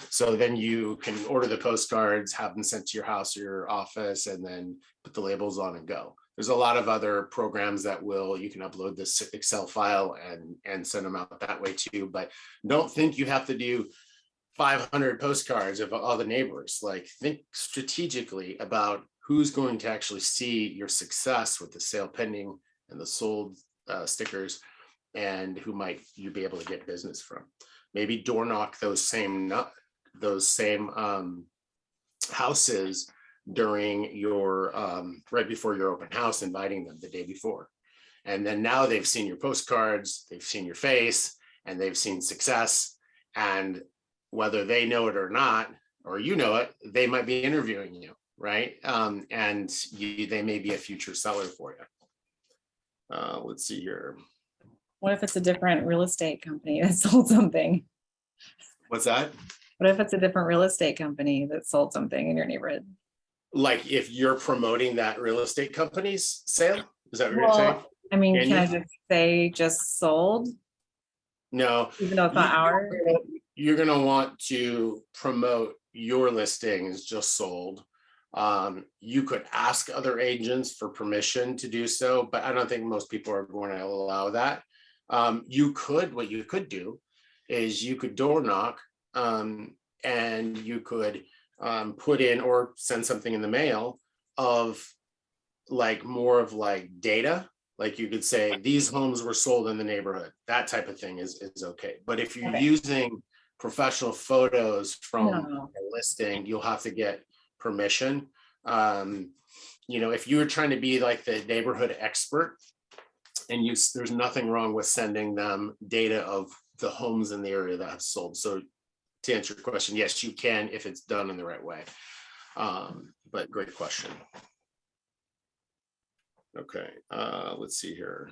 So then you can order the postcards, have them sent to your house or your office, and then put the labels on and go. There's a lot of other programs that you can upload this Excel file and send them out that way too. But don't think you have to do 500 postcards of all the neighbors. Like, think strategically about who's going to actually see your success with the sale pending and the sold stickers, and who might you be able to get business from. Maybe door knock those same houses during your right before your open house, inviting them the day before. And then now they've seen your postcards, they've seen your face, and they've seen success. And whether they know it or not, or you know it, they might be interviewing you, right? And they may be a future seller for you. Let's see here. What if it's a different real estate company that sold something? What's that? What if it's a different real estate company that sold something in your neighborhood? Like, if you're promoting that real estate company's sale, is that what you're saying? Well, I mean, Can can I you? just say just sold, No. even though it's not ours? You're gonna want to promote your listings just sold. You could ask other agents for permission to do so, but I don't think most people are going to allow that. What you could do is you could door knock, and you could put in or send something in the mail of like more of like data. Like, you could say these homes were sold in the neighborhood. That type of thing is okay. But if you're Okay. using professional photos from No. a listing, you'll have to get permission. If you were trying to be like the neighborhood expert, and there's nothing wrong with sending them data of the homes in the area that have sold. So to answer your question, yes, you can, if it's done in the right way. But great question. Okay, let's see here.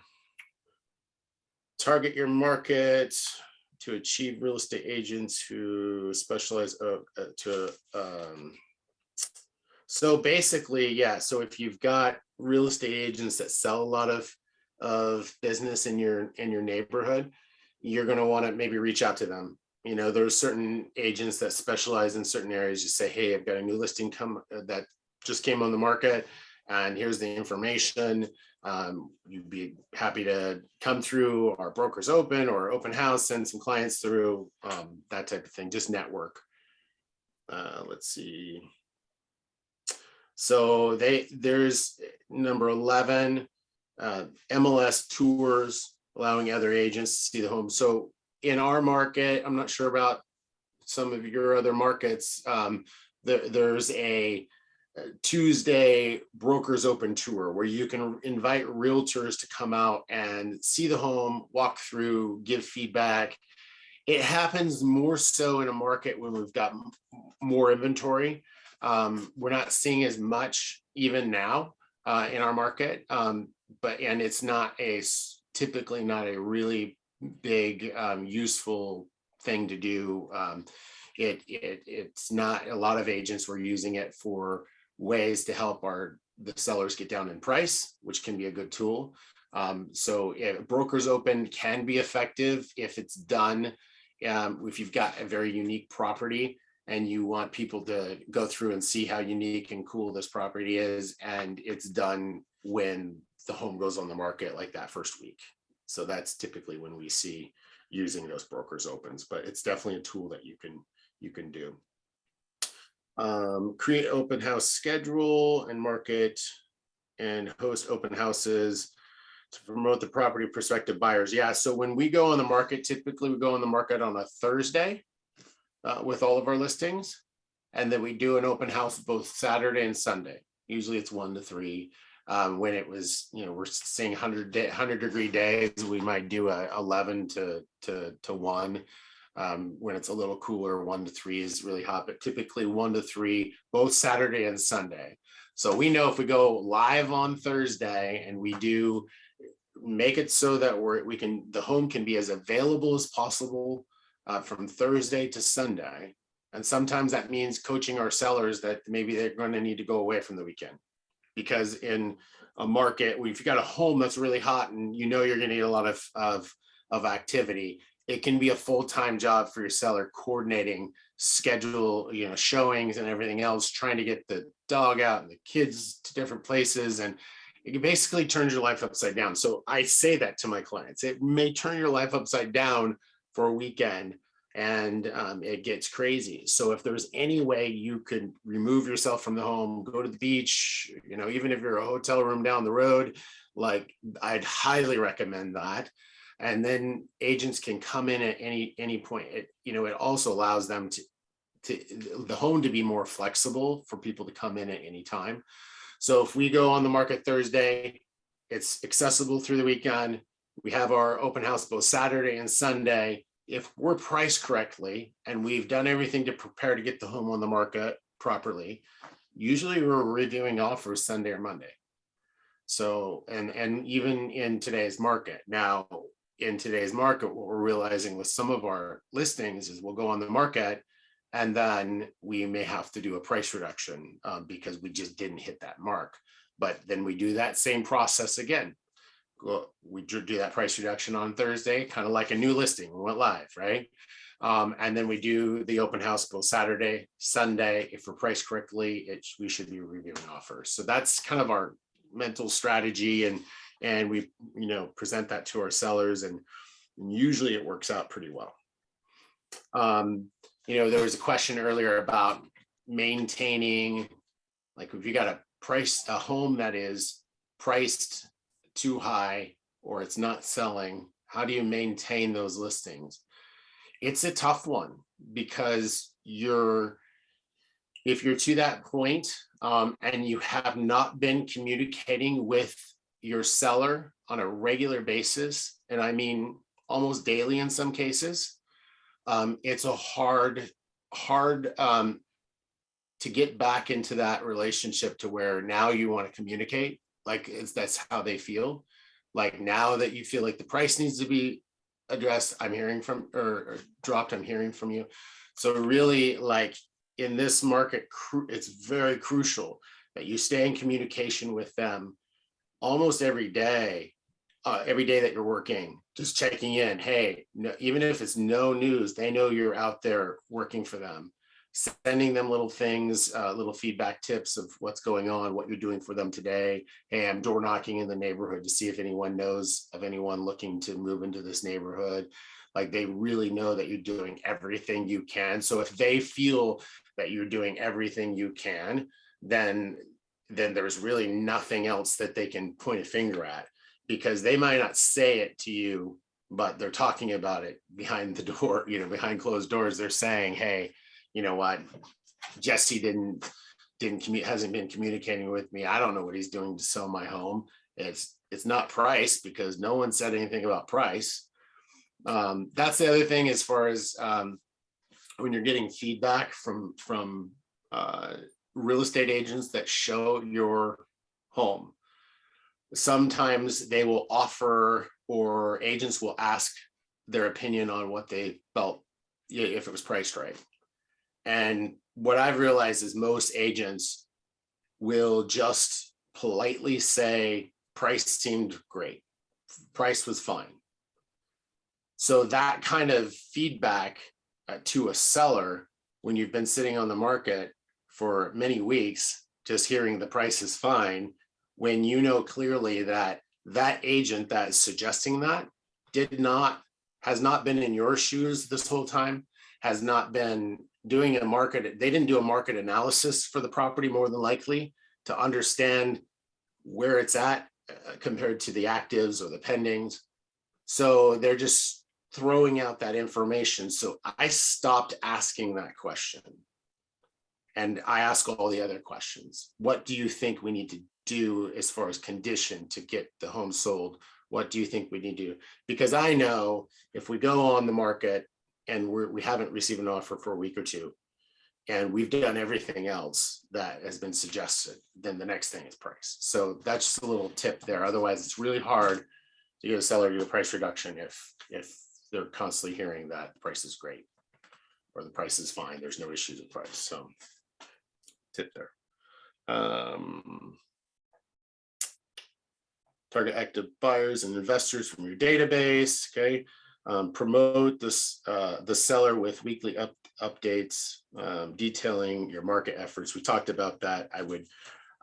Target your market to achieve real estate agents who specialize so basically, yeah, so if you've got real estate agents that sell a lot of business in your neighborhood, you're going to want to maybe reach out to them. There's certain agents that specialize in certain areas. You say, hey, I've got a new listing that just came on the market, and here's the information. You'd be happy to come through our Brokers Open or open house, send some clients through, that type of thing, just network. Let's see. So there's number 11, MLS tours, allowing other agents to see the home. So in our market, I'm not sure about some of your other markets, there's a Tuesday Brokers Open tour where you can invite realtors to come out and see the home, walk through, give feedback. It happens more so in a market when we've got more inventory. We're not seeing as much even now in our market, but it's not typically not a really big useful thing to do. It's not, a lot of agents were using it for ways to help the sellers get down in price, which can be a good tool. So Brokers Open can be effective if it's done. If you've got a very unique property and you want people to go through and see how unique and cool this property is, and it's done when the home goes on the market, like that first week. So that's typically when we see using those Brokers Opens, but it's definitely a tool that you can do. Create open house schedule and market and host open houses to promote the property prospective buyers. Yeah, so when we go on the market, typically we go on the market on a Thursday. with all of our listings. And then we do an open house both Saturday and Sunday. Usually it's 1 to 3. When it was, we're seeing 100-degree days, we might do a 11 to 1. When it's a little cooler, 1 to 3 is really hot, but typically 1 to 3, both Saturday and Sunday. So we know if we go live on Thursday and we do make it so that the home can be as available as possible from Thursday to Sunday. And sometimes that means coaching our sellers that maybe they're going to need to go away from the weekend, because in a market, if you've got a home that's really hot and you're going to need a lot of activity, it can be a full-time job for your seller coordinating schedule, showings and everything else, trying to get the dog out and the kids to different places. And it basically turns your life upside down. So I say that to my clients. It may turn your life upside down for a weekend, and it gets crazy. So if there's any way you could remove yourself from the home, go to the beach, even if you're a hotel room down the road, like I'd highly recommend that. And then agents can come in at any point. It also allows them the home to be more flexible for people to come in at any time. So if we go on the market Thursday, it's accessible through the weekend. We have our open house both Saturday and Sunday. If we're priced correctly and we've done everything to prepare to get the home on the market properly, usually we're reviewing offers Sunday or Monday. So, and even in today's market now, in today's market, what we're realizing with some of our listings is we'll go on the market and then we may have to do a price reduction because we just didn't hit that mark. But then we do that same process again. We do that price reduction on Thursday, kind of like a new listing. We went live, right? And then we do the open house both Saturday, Sunday. If we're priced correctly, we should be reviewing offers. So that's kind of our mental strategy, and we present that to our sellers, and usually it works out pretty well. There was a question earlier about maintaining, like if you got a home that is priced too high or it's not selling, how do you maintain those listings? It's a tough one, because if you're to that point and you have not been communicating with your seller on a regular basis, and I mean almost daily in some cases, it's a hard to get back into that relationship to where now you want to communicate. Like that's how they feel. Like now that you feel like the price needs to be addressed, I'm hearing from or dropped, I'm hearing from you. So really, like in this market, it's very crucial that you stay in communication with them almost every day that you're working, just checking in. Hey, even if it's no news, they know you're out there working for them, sending them little things, little feedback tips of what's going on, what you're doing for them today. Hey, I'm door knocking in the neighborhood to see if anyone knows of anyone looking to move into this neighborhood. Like they really know that you're doing everything you can. So if they feel that you're doing everything you can, then there's really nothing else that they can point a finger at, because they might not say it to you, but they're talking about it behind the door, behind closed doors. They're saying, hey, you know what, Jesse hasn't been communicating with me. I don't know what he's doing to sell my home. It's not price, because no one said anything about price. That's the other thing, as far as when you're getting feedback from real estate agents that show your home. Sometimes they will offer, or agents will ask their opinion on what they felt, if it was priced right. And what I've realized is most agents will just politely say, price seemed great, price was fine. So that kind of feedback to a seller, when you've been sitting on the market for many weeks, just hearing the price is fine, when you know clearly that that agent that is suggesting that has not been in your shoes this whole time, has not been doing they didn't do a market analysis for the property, more than likely, to understand where it's at compared to the actives or the pendings. So they're just throwing out that information. So I stopped asking that question. And I ask all the other questions. What do you think we need to do as far as condition to get the home sold? What do you think we need to do? Because I know if we go on the market and we haven't received an offer for a week or two, and we've done everything else that has been suggested, then the next thing is price. So that's just a little tip there. Otherwise, it's really hard to get a seller to do a price reduction if they're constantly hearing that the price is great or the price is fine. There's no issues with price. So tip there. Target active buyers and investors from your database. Okay. Promote this the seller with weekly updates, detailing your market efforts. We talked about that. I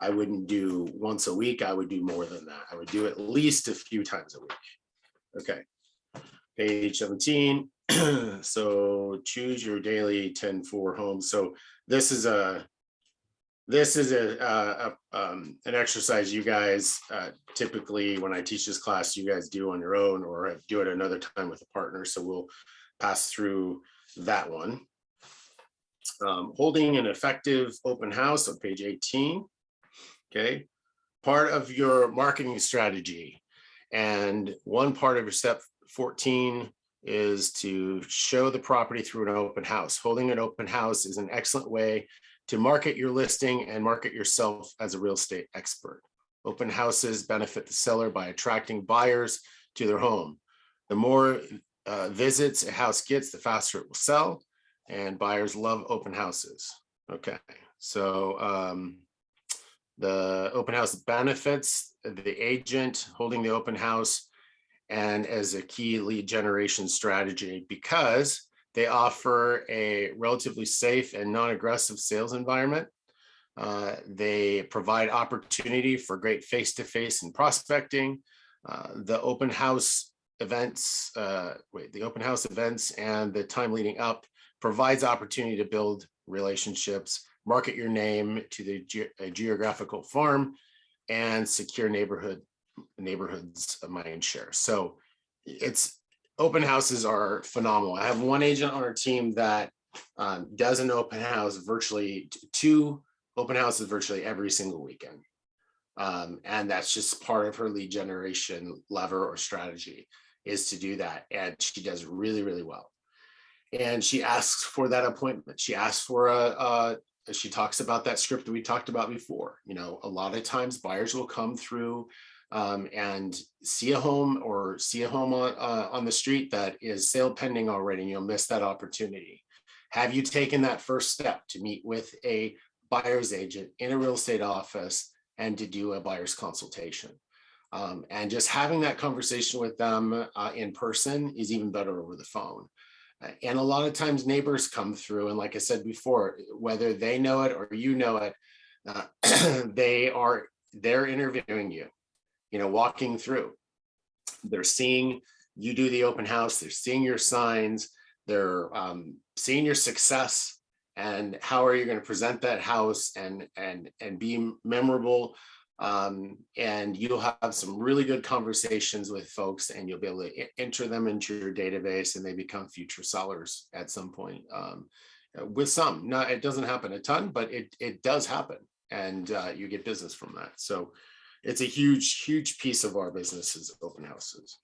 wouldn't do once a week. I would do more than that. I would do at least a few times a week. Okay. Page 17. So choose your daily 10-4 home. So this is an exercise you guys typically, when I teach this class, you guys do on your own or do it another time with a partner. So we'll pass through that one. Holding an effective open house on page 18. Okay. Part of your marketing strategy. And one part of your step 14 is to show the property through an open house. Holding an open house is an excellent way to market your listing and market yourself as a real estate expert. Open houses benefit the seller by attracting buyers to their home. The more visits a house gets, the faster it will sell, and buyers love open houses. Okay, so the open house benefits the agent holding the open house and as a key lead generation strategy because they offer a relatively safe and non-aggressive sales environment. They provide opportunity for great face-to-face and prospecting. The open house events, the open house events and the time leading up provides opportunity to build relationships, market your name to the geographical farm, and secure neighborhoods of mind share. So it's open houses are phenomenal. I have one agent on our team that does an open house virtually 2 open houses virtually every single weekend. And that's just part of her lead generation lever or strategy is to do that. And she does really, really well. And she asks for that appointment. She asks for she talks about that script that we talked about before. You know, a lot of times buyers will come through and see a home on the street that is sale pending already, and you'll miss that opportunity. Have you taken that first step to meet with a buyer's agent in a real estate office and to do a buyer's consultation? And just having that conversation with them in person is even better over the phone. And a lot of times neighbors come through, and like I said before, whether they know it or you know it, they're interviewing you, you know, walking through. They're seeing you do the open house, they're seeing your signs, they're seeing your success, and how are you going to present that house and be memorable. And you'll have some really good conversations with folks, and you'll be able to enter them into your database, and they become future sellers at some point. With some, no, it doesn't happen a ton, but it does happen, and you get business from that. So it's a huge piece of our business is open houses.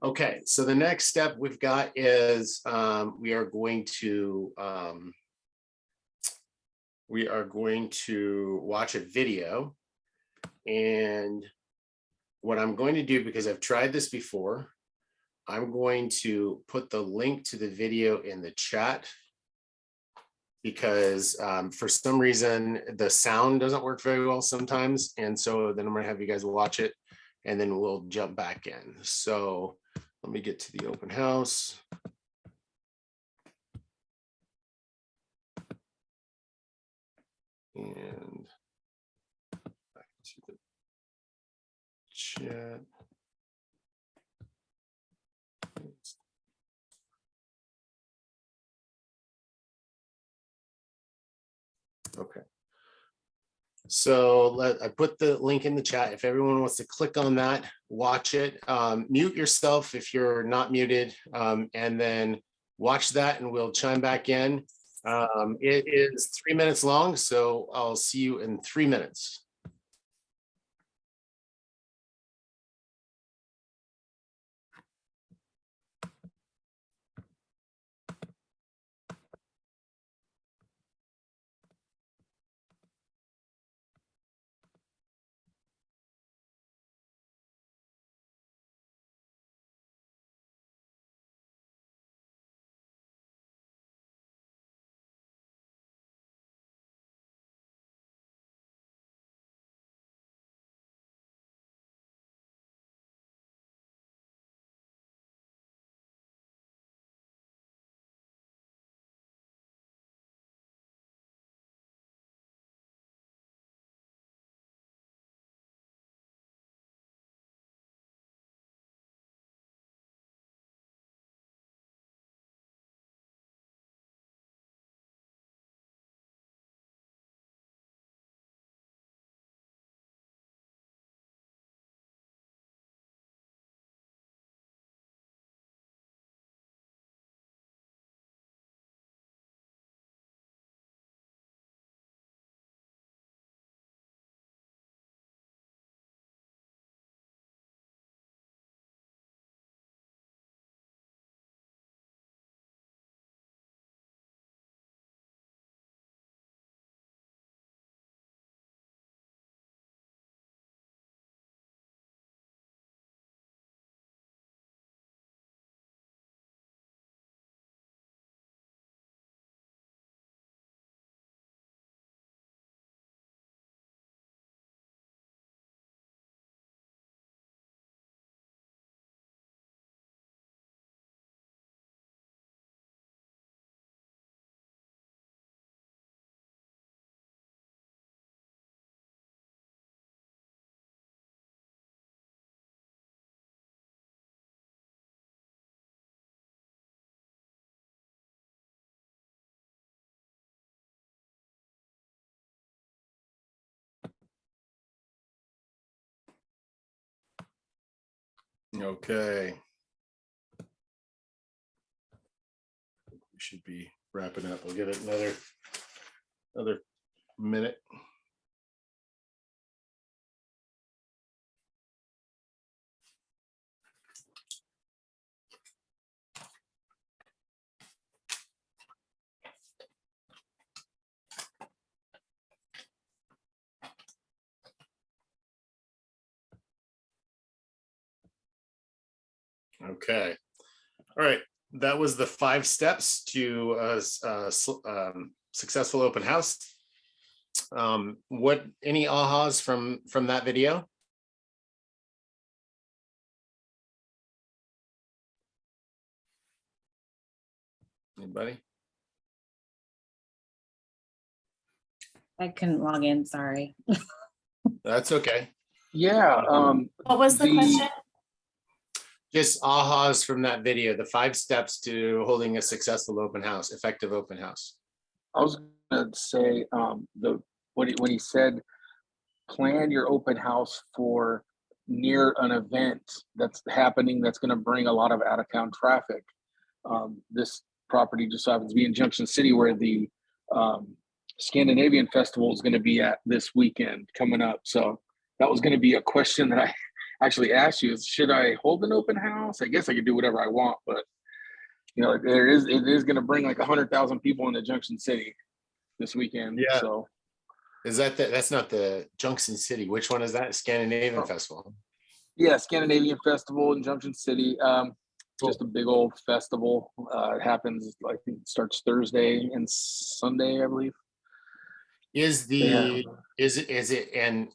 Okay, so the next step we've got is we are going to watch a video. And what I'm going to do, because I've tried this before, I'm going to put the link to the video in the chat, because for some reason the sound doesn't work very well sometimes. And so then I'm going to have you guys watch it, and then we'll jump back in. So let me get to the open house. And back to the chat. Okay. So I put the link in the chat. If everyone wants to click on that, watch it. Mute yourself if you're not muted, and then watch that and we'll chime back in. It is 3 minutes long, so I'll see you in 3 minutes. Okay. We should be wrapping up. We'll give it another minute. Okay. All right. That was the 5 steps to a successful open house. Any ahas from that video? Anybody? I couldn't log in, sorry. That's okay. Yeah, What was the The- question? Just ahas from that video, the 5 steps to holding a successful open house, effective open house. I was gonna say, when he said, plan your open house for near an event that's happening, that's gonna bring a lot of out of town traffic. This property just happens to be in Junction City where the Scandinavian Festival is gonna be at this weekend coming up. So that was gonna be a question that I actually asked you, is should I hold an open house? I guess I could do whatever I want, but you know, it is gonna bring like 100,000 people into Junction City this weekend. Yeah. So Is that's not the Junction City? Which one is that? Scandinavian Oh. Festival. yeah, Scandinavian Festival in Junction City. Just a big old festival. It happens, I think it starts Thursday and Sunday, I believe. Is Yeah. it and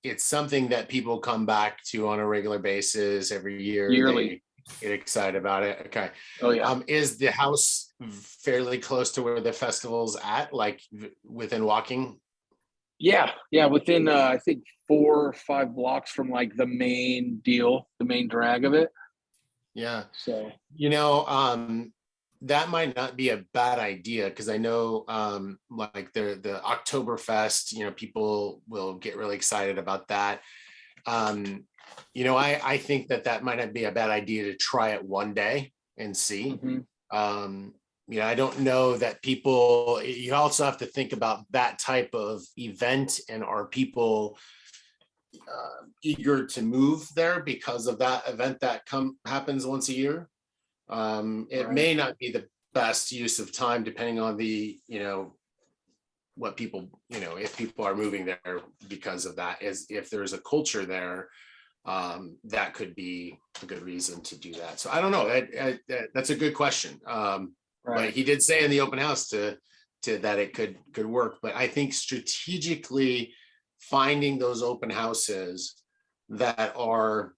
it's something that people come back to on a regular basis every year. Yearly. They get excited about it. Okay. Oh yeah. Is the house fairly close to where the festival's at, like within walking? Yeah, within I think 4 or 5 blocks from like the main deal, the main drag of it. Yeah. So that might not be a bad idea, because I know like the Oktoberfest, people will get really excited about that. I think that might not be a bad idea to try it one day and see. Mhm. I don't know that people, you also have to think about that type of event, and are people eager to move there because of that event that happens once a year. It Right. may not be the best use of time, depending on the, what people, if people are moving there because of that, is if there's a culture there, that could be a good reason to do that. So I don't know. That's a good question. But Right. he did say in the open house to that it could work. But I think strategically finding those open houses that are,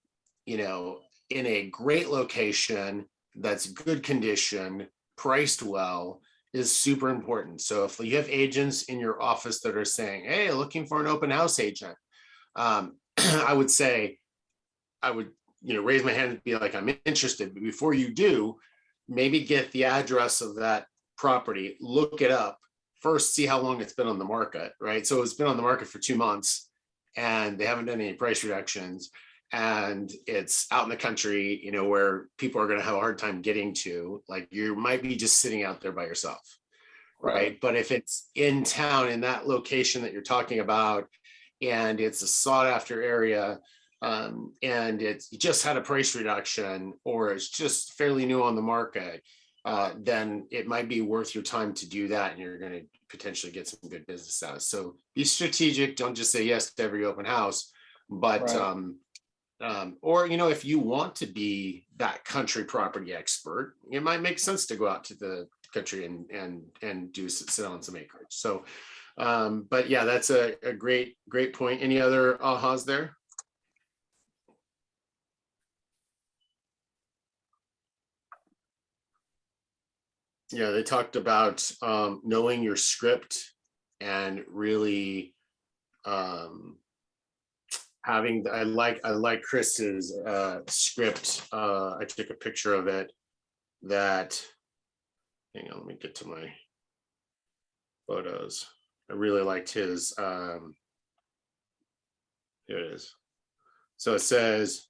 in a great location, that's good condition, priced well, is super important. So if you have agents in your office that are saying, hey, looking for an open house agent, I would say, raise my hand and be like, I'm interested. But before you do, maybe get the address of that property, look it up first, see how long it's been on the market, right? So it's been on the market for 2 months and they haven't done any price reductions, and it's out in the country, where people are going to have a hard time getting to. Like, you might be just sitting out there by yourself, right? But if it's in town, in that location that you're talking about, and it's a sought after area, and it's just had a price reduction, or it's just fairly new on the market, then it might be worth your time to do that, and you're going to potentially get some good business out of it. So be strategic. Don't just say yes to every open house, but Right. or if you want to be that country property expert, it might make sense to go out to the country and sit on some acreage. So but yeah, that's a great point. Any other ahas there? Yeah, they talked about knowing your script and really having, I like Chris's script. I took a picture of it. That, hang on, let me get to my photos. I really liked his. Here it is. So it says,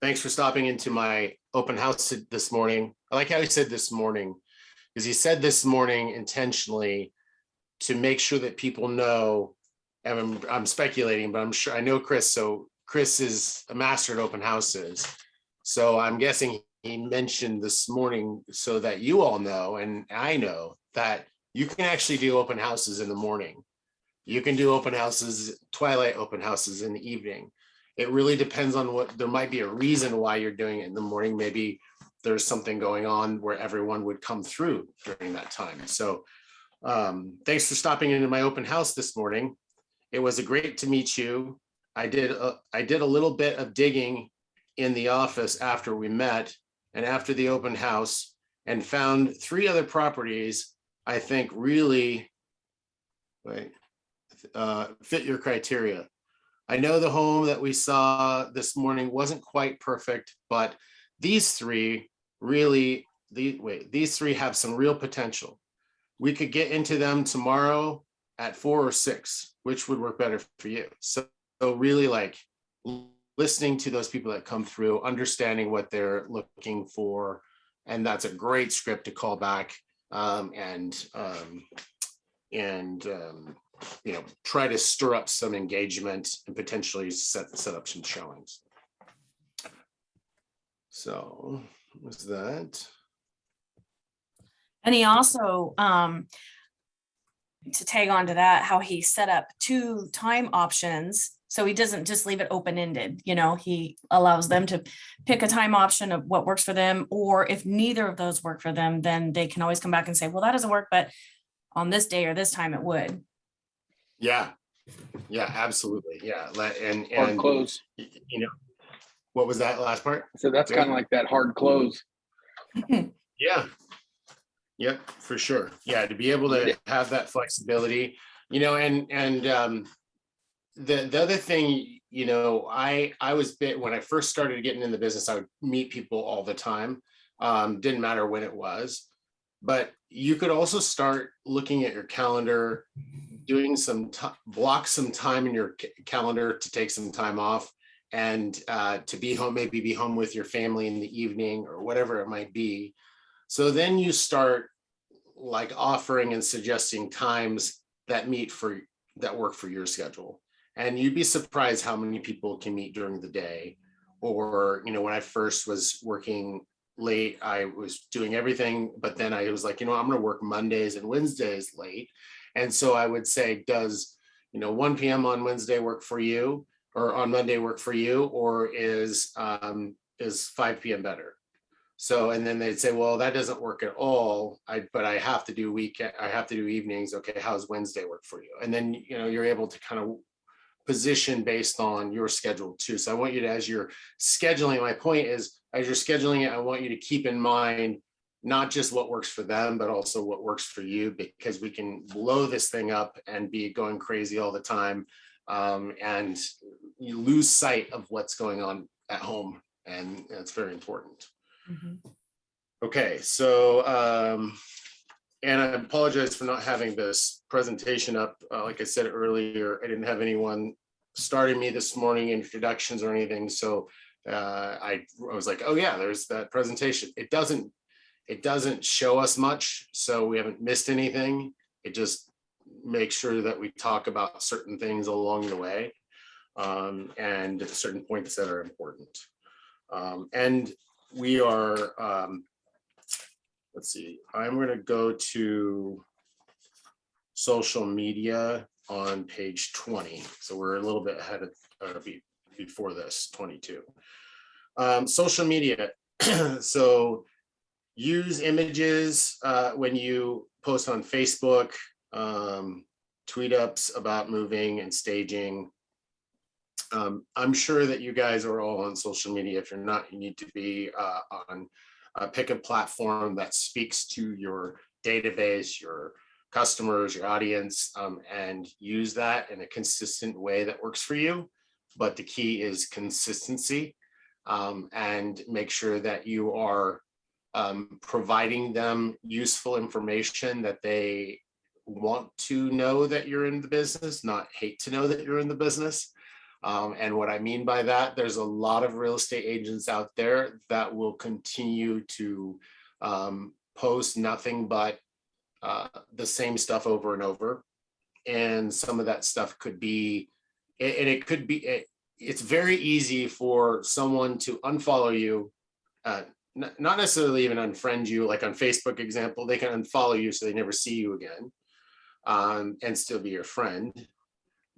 thanks for stopping into my open house this morning. I like how he said this morning, because he said this morning intentionally to make sure that people know. And I'm speculating, but I'm sure, I know Chris. So Chris is a master at open houses. So I'm guessing he mentioned this morning so that you all know, and I know, that you can actually do open houses in the morning. You can do open houses, twilight open houses in the evening. It really depends on what, there might be a reason why you're doing it in the morning. Maybe there's something going on where everyone would come through during that time. So thanks for stopping into my open house this morning. It was great to meet you. I did a little bit of digging in the office after we met and after the open house, and found 3 other properties I think really fit your criteria. I know the home that we saw this morning wasn't quite perfect, but these 3 really, these 3 have some real potential. We could get into them tomorrow at 4 or 6, which would work better for you. So really, like, listening to those people that come through, understanding what they're looking for, and that's a great script to call back and try to stir up some engagement and potentially set up some showings. So was that? And he also, to tag on to that, how he set up 2 time options. So he doesn't just leave it open-ended, he allows them to pick a time option of what works for them. Or if neither of those work for them, then they can always come back and say, well, that doesn't work, but on this day or this time it would. Yeah, absolutely. Yeah. And Hard close. What was that last part? So that's kind of like that hard close. Yeah. Yep, for sure. Yeah, to be able to have that flexibility, and the other thing, I was when I first started getting in the business, I would meet people all the time. Didn't matter when it was. But you could also start looking at your calendar, doing block some time in your calendar to take some time off and to be home, maybe be home with your family in the evening or whatever it might be. So then you start like offering and suggesting times that work for your schedule. And you'd be surprised how many people can meet during the day. Or, when I first was working late, I was doing everything, but then I was like, I'm going to work Mondays and Wednesdays late. And so I would say, does, 1 p.m. on Wednesday work for you, or on Monday work for you, or is 5 p.m. better? So, and then they'd say, well, that doesn't work at all. But I have to do evenings. Okay, how's Wednesday work for you? And then, you're able to kind of position based on your schedule too. So I want you to, as you're scheduling, my point is, as you're scheduling it, I want you to keep in mind not just what works for them, but also what works for you, because we can blow this thing up and be going crazy all the time. And you lose sight of what's going on at home. And that's very important. Okay, so, and I apologize for not having this presentation up. Like I said earlier, I didn't have anyone starting me this morning, introductions or anything. So I was like, oh yeah, there's that presentation. It doesn't show us much, so we haven't missed anything. It just makes sure that we talk about certain things along the way, and certain points that are important. And we are, let's see, I'm going to go to social media on page 20. So we're a little bit ahead of before this, 22. Social media. So use images when you post on Facebook, tweet ups about moving and staging. I'm sure that you guys are all on social media. If you're not, you need to be on pick a platform that speaks to your database, your customers, your audience, and use that in a consistent way that works for you. But the key is consistency, and make sure that you are providing them useful information that they want to know that you're in the business, not hate to know that you're in the business. And what I mean by that, there's a lot of real estate agents out there that will continue to post nothing but the same stuff over and over. And some of that stuff could be, it's very easy for someone to unfollow you, not necessarily even unfriend you, like on Facebook example, they can unfollow you so they never see you again, and still be your friend,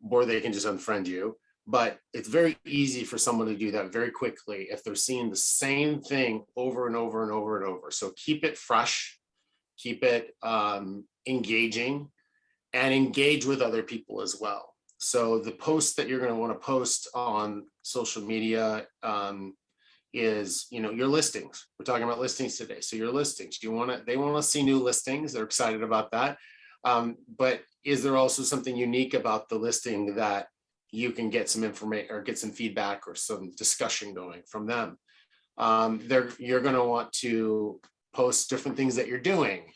or they can just unfriend you. But it's very easy for someone to do that very quickly if they're seeing the same thing over and over and over and over. So keep it fresh, keep it engaging, and engage with other people as well. So the post that you're going to want to post on social media is, your listings. We're talking about listings today. So your listings, they want to see new listings. They're excited about that. But is there also something unique about the listing that you can get some information or get some feedback or some discussion going from them? You're going to want to post different things that you're doing,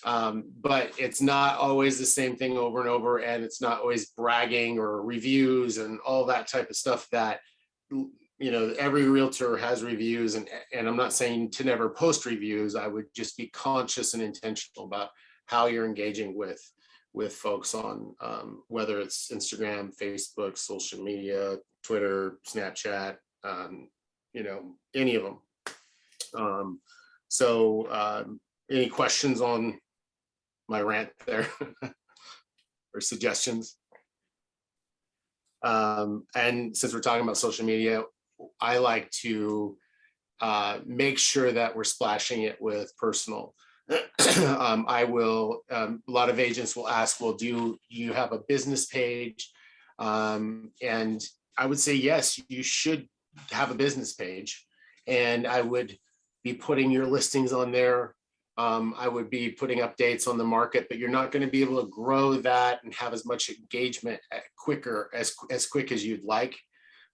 but it's not always the same thing over and over, and it's not always bragging or reviews and all that type of stuff that, every realtor has reviews, and I'm not saying to never post reviews. I would just be conscious and intentional about how you're engaging with folks on whether it's Instagram, Facebook, social media, Twitter, Snapchat, any of them. Any questions on my rant there or suggestions? And since we're talking about social media, I like to make sure that we're splashing it with personal. I will, a lot of agents will ask, well, do you have a business page? And I would say, yes, you should have a business page. And I would be putting your listings on there. I would be putting updates on the market, but you're not going to be able to grow that and have as much engagement as quick as you'd like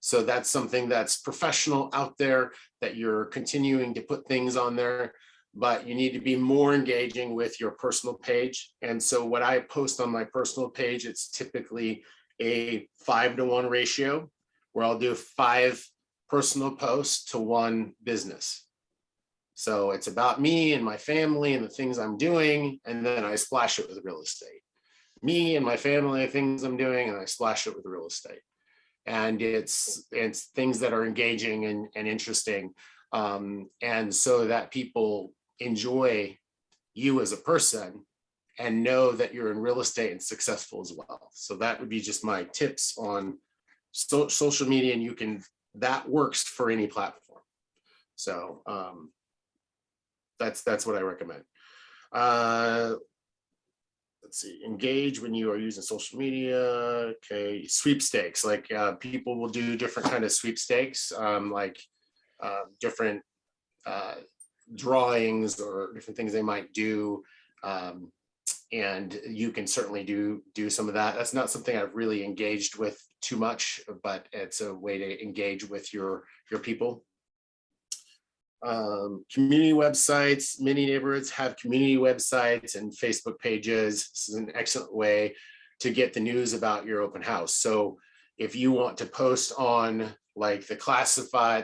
So that's something that's professional out there, that you're continuing to put things on there, but you need to be more engaging with your personal page. And so what I post on my personal page, it's typically a 5-to-1 ratio, where I'll do 5 personal posts to 1 business. So it's about me and my family and the things I'm doing, and then I splash it with real estate. Me and my family, the things I'm doing, and I splash it with real estate. And it's things that are engaging and interesting, and so that people enjoy you as a person and know that you're in real estate and successful as well. So that would be just my tips on social media, and that works for any platform. So that's what I recommend. Let's see, engage when you are using social media. Okay, sweepstakes, like people will do different kind of sweepstakes, like different drawings or different things they might do. And you can certainly do some of that. That's not something I've really engaged with too much, but it's a way to engage with your people. Community websites, many neighborhoods have community websites and Facebook pages. This is an excellent way to get the news about your open house. So if you want to post on like the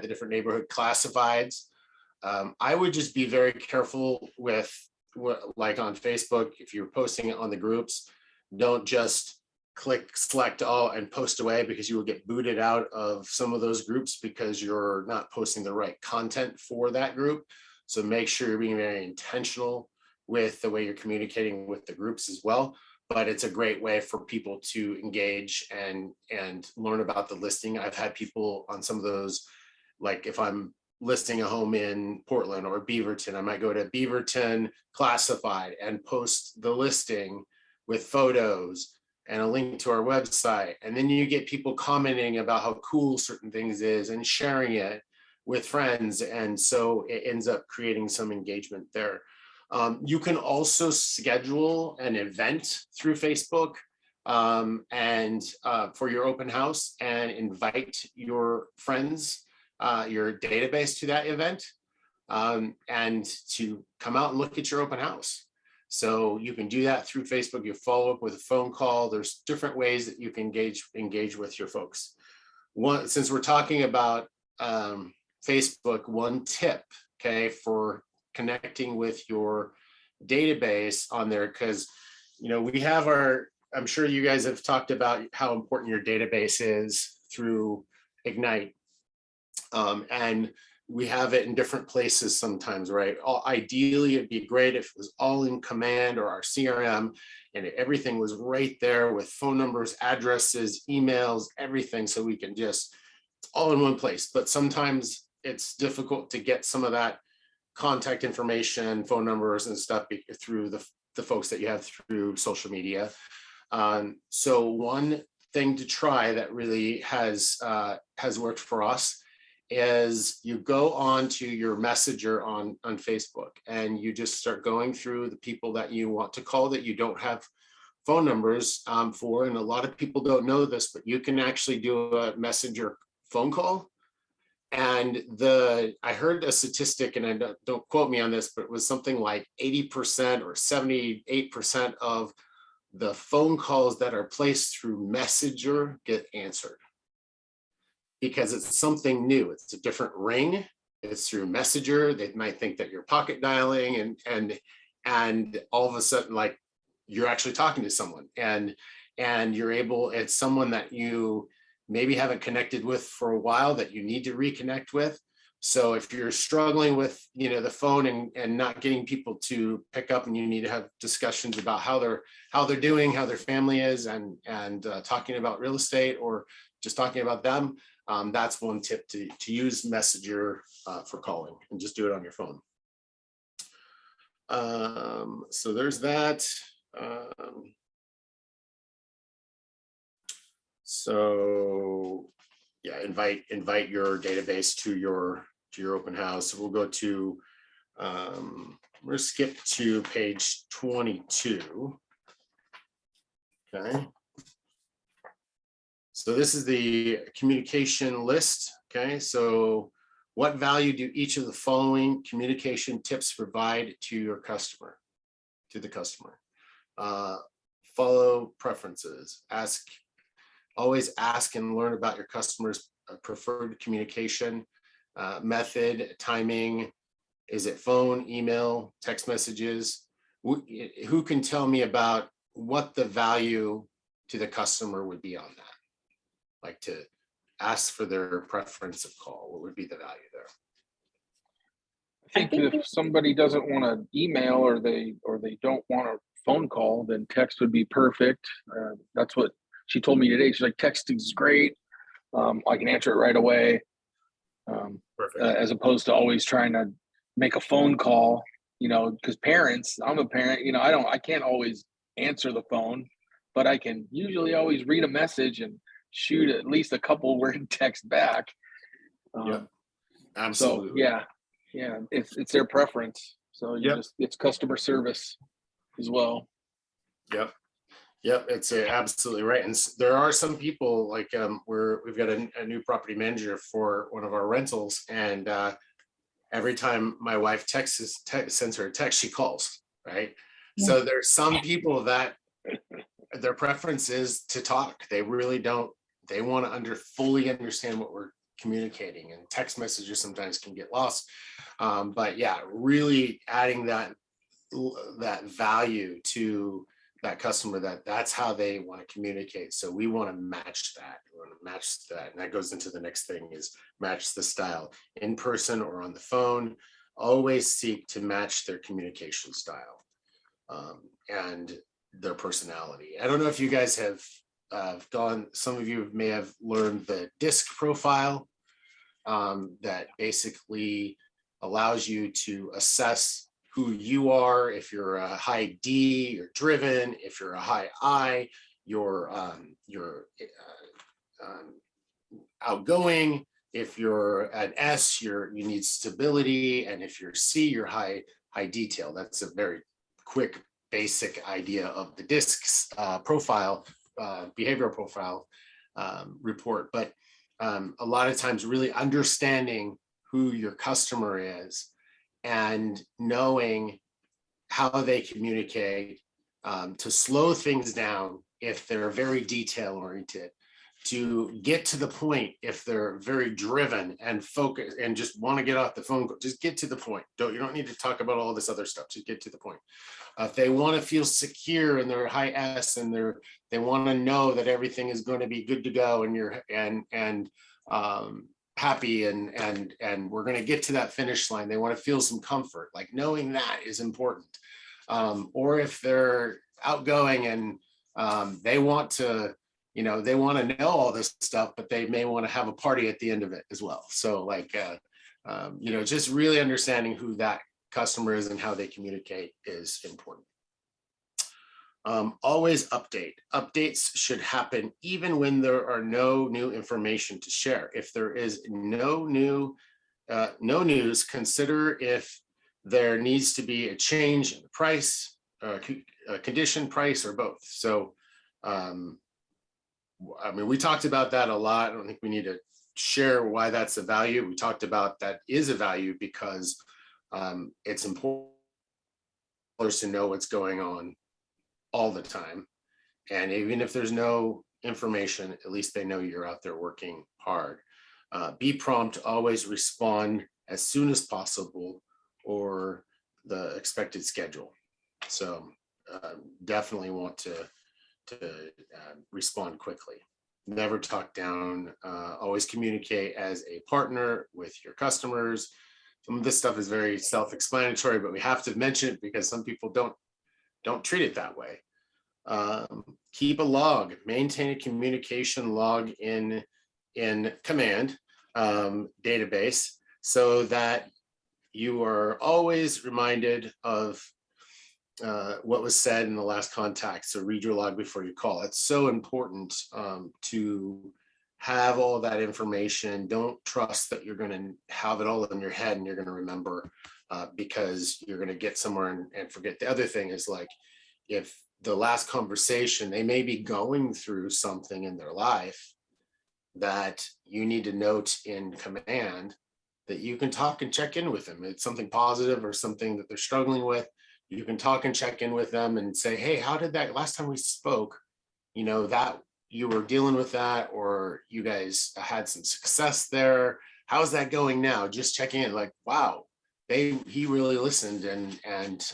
different neighborhood classifieds, I would just be very careful with like on Facebook, if you're posting it on the groups, don't just click select all and post away, because you will get booted out of some of those groups because you're not posting the right content for that group. So make sure you're being very intentional with the way you're communicating with the groups as well. But it's a great way for people to engage and learn about the listing. I've had people on some of those, like if I'm listing a home in Portland or Beaverton, I might go to Beaverton Classified and post the listing with photos and a link to our website. And then you get people commenting about how cool certain things is and sharing it with friends. And so it ends up creating some engagement there. You can also schedule an event through Facebook and for your open house, and invite your friends, your database to that event, and to come out and look at your open house. So you can do that through Facebook. You follow up with a phone call. There's different ways that you can engage with your folks. Since we're talking about Facebook, one tip, okay, for connecting with your database on there, because we have I'm sure you guys have talked about how important your database is through Ignite. And we have it in different places sometimes, right? Ideally, it'd be great if it was all in Command or our CRM, and everything was right there with phone numbers, addresses, emails, everything, so we can just all in one place. But sometimes it's difficult to get some of that contact information, phone numbers and stuff through the folks that you have through social media. So one thing to try that really has worked for us is you go on to your messenger on Facebook, and you just start going through the people that you want to call that you don't have phone numbers for. And a lot of people don't know this, but you can actually do a messenger phone call. And I heard a statistic, and don't quote me on this, but it was something like 80% or 78% of the phone calls that are placed through Messenger get answered, because it's something new. It's a different ring. It's through Messenger. They might think that you're pocket dialing, and all of a sudden, like, you're actually talking to someone, and it's someone that you maybe haven't connected with for a while that you need to reconnect with. So if you're struggling with the phone and not getting people to pick up, and you need to have discussions about how they're doing, how their family is, and talking about real estate or just talking about them, that's one tip, to use Messenger for calling, and just do it on your phone. So there's that. So yeah, invite your database to your open house. We'll go to we're skip to page 22. Okay. So this is the communication list. Okay, so what value do each of the following communication tips provide to your customer, to the customer? Follow preferences, always ask and learn about your customer's preferred communication method, timing. Is it phone, email, text messages? Who can tell me about what the value to the customer would be on that? Like to ask for their preference of call, what would be the value there? I think if somebody doesn't want to email or they don't want a phone call, then text would be perfect. That's what she told me today. She's like, texting is great. I can answer it right away. Perfect. As opposed to always trying to make a phone call, because parents, I'm a parent, I can't always answer the phone, but I can usually always read a message and shoot at least a couple word text back. Yep. So Absolutely. yeah, it's their preference. So Yep. it's customer service as well. Yep. It's absolutely right. And there are some people like we've got a new property manager for one of our rentals, and every time my wife sends her a text, she calls, right? Yeah. So there's some people that their preference is to talk. They really don't, they want to fully understand what we're communicating, and text messages sometimes can get lost. But yeah, really adding that value to that customer, that's how they want to communicate. So we want to match that. We want to match that. And that goes into the next thing, is match the style in person or on the phone. Always seek to match their communication style and their personality. I don't know if you guys have some of you may have learned the DISC profile that basically allows you to assess who you are. If you're a high D, you're driven. If you're a high I, you're outgoing. If you're an S, you need stability, and if you're C, you're high detail. That's a very quick, basic idea of the DISC profile, behavioral profile report. But a lot of times, really understanding who your customer is and knowing how they communicate, to slow things down if they're very detail oriented, to get to the point if they're very driven and focused and just want to get off the phone. Just get to the point. You don't need to talk about all this other stuff. Just get to the point. If they want to feel secure and they're high S and they want to know that everything is going to be good to go and you're happy and we're going to get to that finish line. They want to feel some comfort, like knowing that is important. Or if they're outgoing and they want to know all this stuff, but they may want to have a party at the end of it as well. So just really understanding who that customer is and how they communicate is important. Always update. Updates should happen even when there are no new information to share. If there is no news, consider if there needs to be a change in the price, condition, price, or both. So, we talked about that a lot. I don't think we need to share why that's a value. We talked about that is a value because it's important to know what's going on all the time. And even if there's no information, at least they know you're out there working hard. Be prompt, always respond as soon as possible or the expected schedule. So definitely want to respond quickly. Never talk down, always communicate as a partner with your customers. Some of this stuff is very self-explanatory, but we have to mention it because some people don't treat it that way. Keep a log, maintain a communication log in command database so that you are always reminded of what was said in the last contact. So read your log before you call. It's so important to have all that information. Don't trust that you're going to have it all in your head and you're going to remember because you're going to get somewhere and forget. The other thing is, like, if the last conversation, they may be going through something in their life that you need to note in command that you can talk and check in with them. It's something positive or something that they're struggling with. You can talk and check in with them and say, hey, how did that last time we spoke, that you were dealing with that, or you guys had some success there. How's that going now? Just checking in, like, wow, he really listened and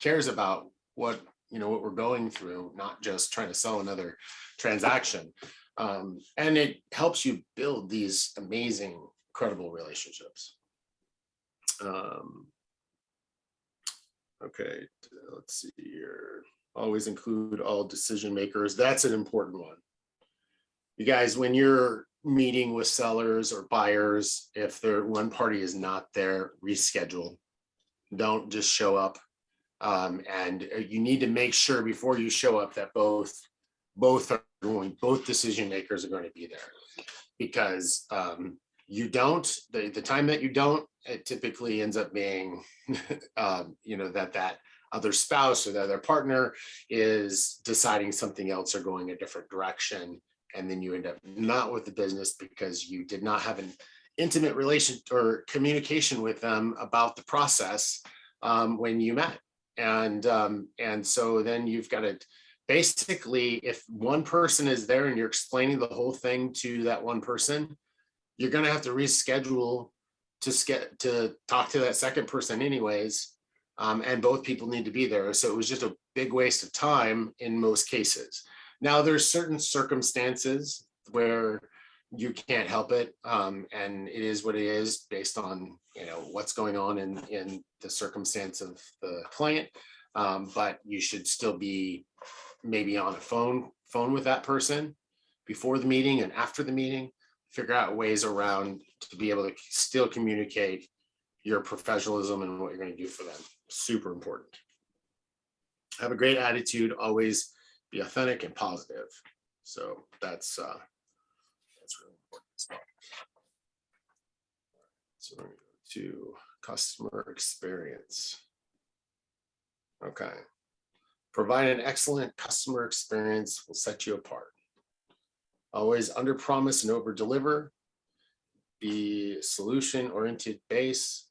cares about what we're going through, not just trying to sell another transaction. And it helps you build these amazing, incredible relationships. Okay, let's see here. Always include all decision makers. That's an important one. You guys, when you're meeting with sellers or buyers, if one party is not there, reschedule. Don't just show up. And you need to make sure before you show up that both decision makers are going to be there, because the time that you don't, it typically ends up being that other spouse or the other partner is deciding something else or going a different direction, and then you end up not with the business because you did not have an intimate relation or communication with them about the process when you met. And so then you've got to basically, if one person is there and you're explaining the whole thing to that one person, you're going to have to reschedule to talk to that second person anyways. And both people need to be there. So it was just a big waste of time in most cases. Now there's certain circumstances where you can't help it. And it is what it is based on, what's going on in the circumstance of the client. But you should still be maybe on a phone with that person before the meeting and after the meeting, figure out ways around to be able to still communicate your professionalism and what you're going to do for them. Super important. Have a great attitude, always be authentic and positive. So that's really important as well. So we're going to go to customer experience. Okay. Provide an excellent customer experience will set you apart. Always under promise and over deliver. Be solution oriented base,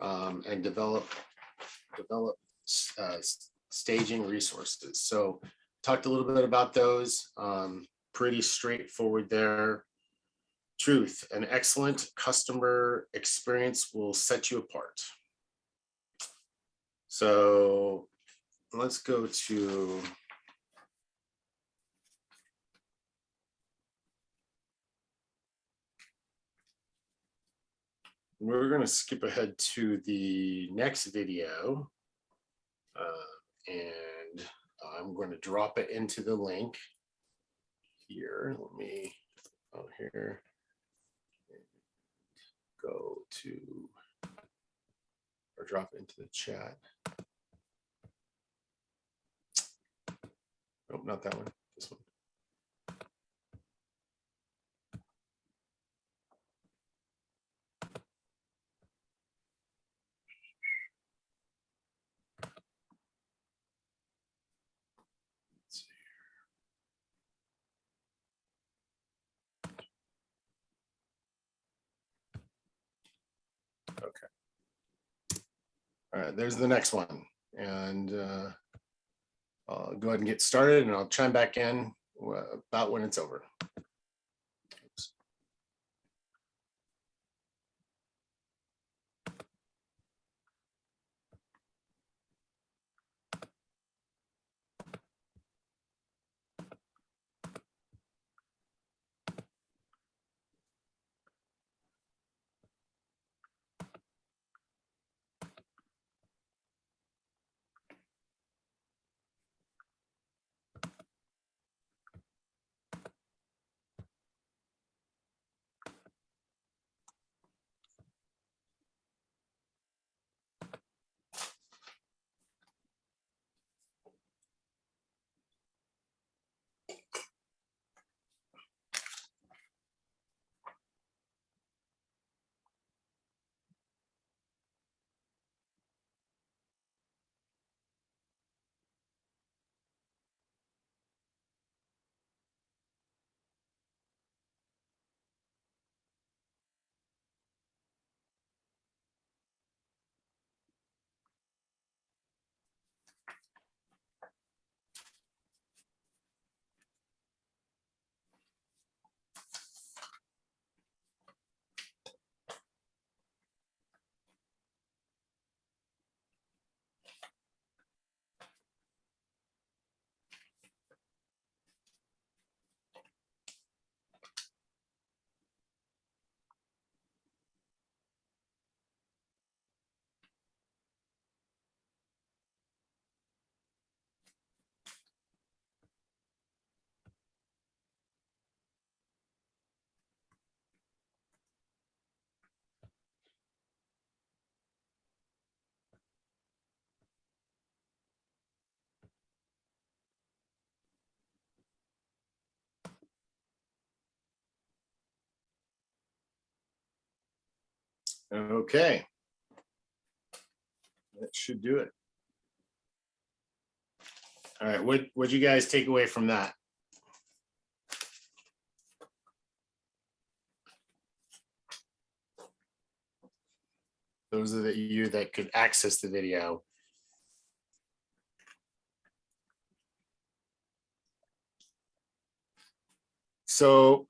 and develop staging resources. So talked a little bit about those. Pretty straightforward there. Truth, an excellent customer experience will set you apart. So let's go to we're going to skip ahead to the next video, and I'm going to drop it into the link here. Let me here go to or drop it into the chat. Nope, not that one. This one. Okay. All right, there's the next one. And I'll go ahead and get started, and I'll chime back in about when it's over. Oops. Okay. That should do it. All right, what'd you guys take away from that? Those of you that could access the video. So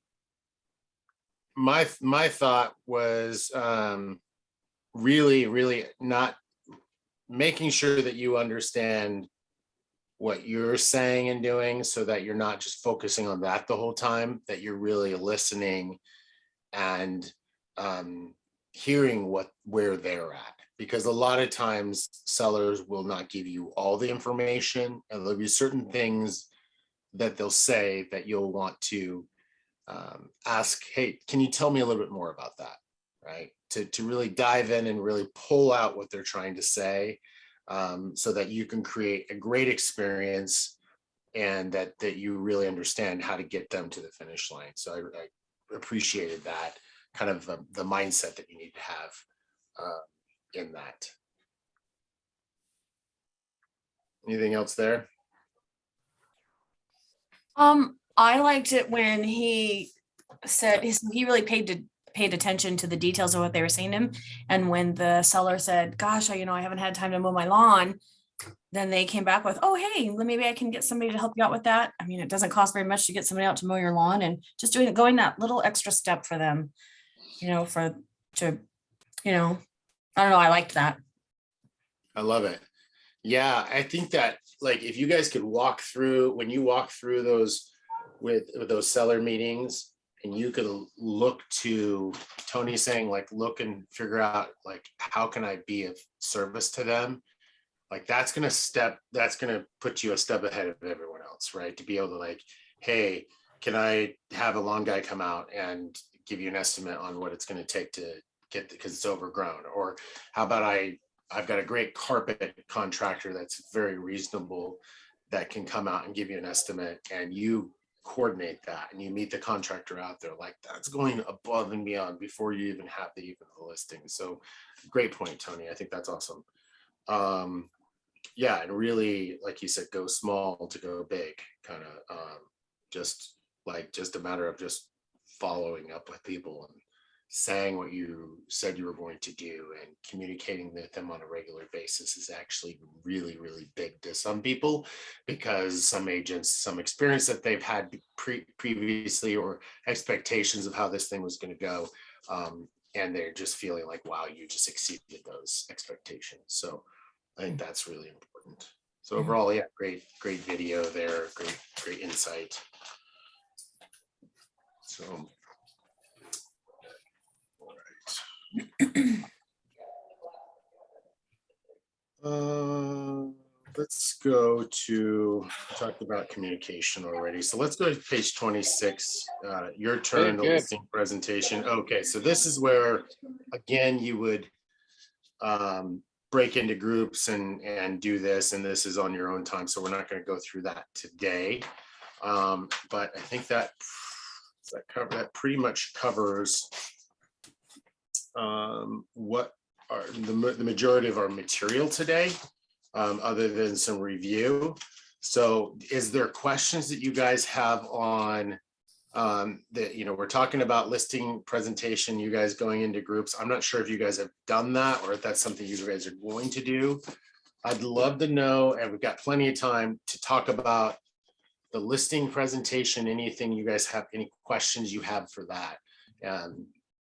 my thought was really not making sure that you understand what you're saying and doing, so that you're not just focusing on that the whole time, that you're really listening and hearing where they're at. Because a lot of times sellers will not give you all the information, and there'll be certain things that they'll say that you'll want to ask, hey, can you tell me a little bit more about that? Right? To really dive in and really pull out what they're trying to say, so that you can create a great experience, and that you really understand how to get them to the finish line. So I appreciated that kind of the mindset that you need to have in that. Anything else there? I liked it when he said he really paid attention to the details of what they were saying to him. And when the seller said, gosh, I haven't had time to mow my lawn, then they came back with, oh, hey, maybe I can get somebody to help you out with that. I mean, it doesn't cost very much to get somebody out to mow your lawn, and just going that little extra step for them, I don't know. I liked that. I love it. Yeah, I think that, like, if you guys could when you walk through those with those seller meetings, and you could look to Tony saying, like, look and figure out, like, how can I be of service to them? Like, that's going to put you a step ahead of everyone else, right? To be able to, like, hey, can I have a lawn guy come out and give you an estimate on what it's going to take to get, because it's overgrown? Or how about I've got a great carpet contractor that's very reasonable, that can come out and give you an estimate, and you coordinate that, and you meet the contractor out there. Like, that's going above and beyond before you even have the listing. So great point, Tony. I think that's awesome. Yeah, and really, like you said, go small to go big, kind of just a matter of just following up with people and saying what you said you were going to do, and communicating with them on a regular basis is actually really, really big to some people, because some agents, some experience that they've had previously, or expectations of how this thing was going to go, and they're just feeling like, wow, you just exceeded those expectations. So I think that's really important. So overall, yeah, great video there, great insight. So let's go to, talk about communication already. So let's go to page 26. Your turn, the Good. listing presentation. Okay, so this is where, again, you would break into groups and do this, and this is on your own time. So we're not going to go through that today. But I think that pretty much covers what are the majority of our material today, other than some review. So is there questions that you guys have on that? We're talking about listing presentation, you guys going into groups. I'm not sure if you guys have done that, or if that's something you guys are going to do. I'd love to know, and we've got plenty of time to talk about the listing presentation. Anything you guys have, any questions you have for that,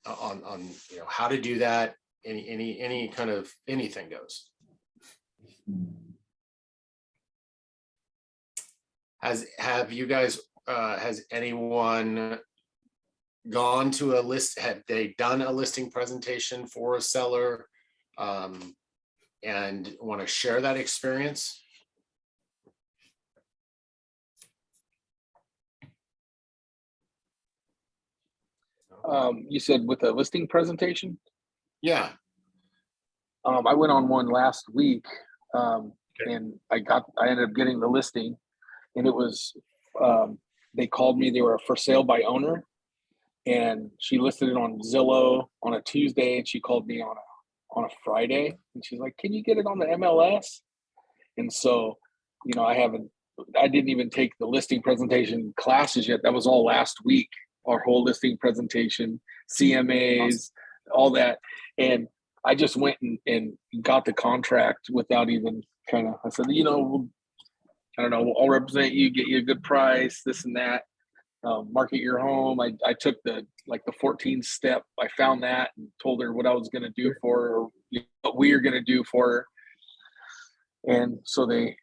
on how to do that, any kind of anything goes. Have you guys, has anyone gone to a list? Have they done a listing presentation for a seller, and want to share that experience? You said with a listing presentation? Yeah. I went on one last week, and I ended up getting the listing, and it was, they called me, they were a for sale by owner. and she listed it on Zillow on a Tuesday, and she called me on a Friday, and she's like, "Can you get it on the MLS?" And so, you know, I didn't even take the listing presentation classes yet. That was all last week. Our whole listing presentation, CMAs, all that, and I just went and got the contract without even kind of. I said, you know, I don't know, I'll represent you, get you a good price, this and that. Market your home. I took the 14 step. I found that and told her what I was going to do for her, or what we are going to do for her. And so they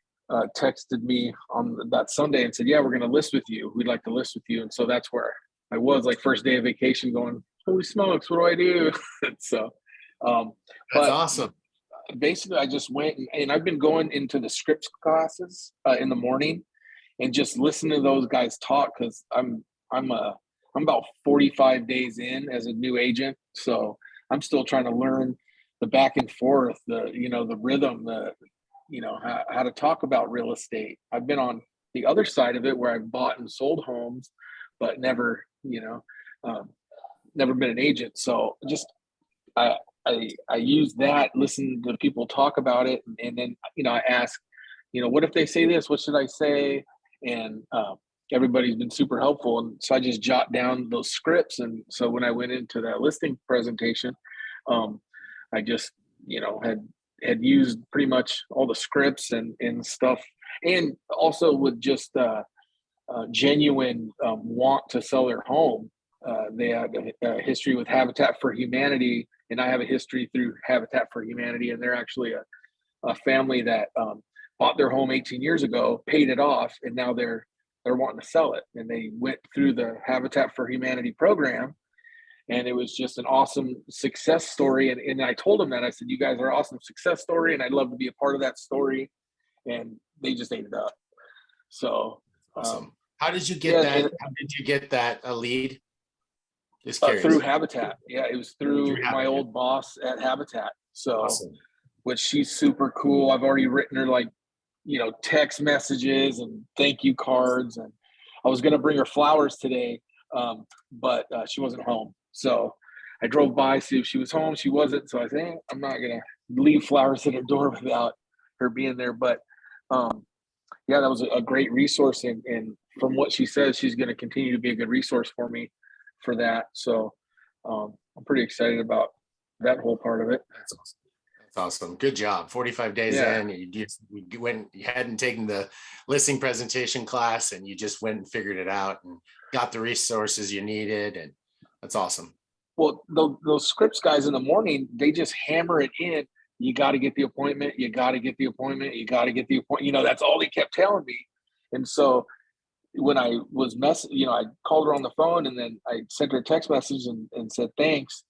texted me on that Sunday and said, "Yeah, we're going to list with you. We'd like to list with you." And so that's where I was, like, first day of vacation, going, "Holy smokes, what do I do?" So, That's but awesome. basically, I just went and I've been going into the scripts classes in the morning and just listen to those guys talk, because I'm about 45 days in as a new agent, so I'm still trying to learn the back and forth, the rhythm, how to talk about real estate. I've been on the other side of it where I've bought and sold homes, but never never been an agent. So just I I use that, listen to people talk about it, and then I ask, what if they say this? What should I say? And everybody's been super helpful, and so I just jot down those scripts. And so when I went into that listing presentation, I just had used pretty much all the scripts and stuff, and also with just genuine want to sell their home. They had a history with Habitat for Humanity, and I have a history through Habitat for Humanity, and they're actually a family that bought their home 18 years ago, paid it off, and now they're wanting to sell it. And they went through the Habitat for Humanity program, and it was just an awesome success story. And I told them that, I said, "You guys are an awesome success story, and I'd love to be a part of that story." And they just ate it up. So Awesome. How did you get yeah, that? and- How did you get that a lead? Just curious. through Habitat. Yeah, it was through Through my Habitat. old boss at Habitat. So, Awesome. which she's super cool. I've already written her text messages and thank you cards, and I was gonna bring her flowers today, but she wasn't home. So I drove by, see if she was home. She wasn't. So I said, I'm not gonna leave flowers at her door without her being there. But yeah, that was a great resource, and from what she says, she's going to continue to be a good resource for me for that. So I'm pretty excited about that whole part of it. That's awesome. That's awesome. Good job. 45 days Yeah. in, you hadn't taken the listing presentation class, and you just went and figured it out and got the resources you needed. And that's awesome. Well, those scripts guys in the morning, they just hammer it in. You got to get the appointment. You got to get the appointment. You got to get the appointment. That's all they kept telling me. And so when I was I called her on the phone, and then I sent her a text message and said, "Thanks,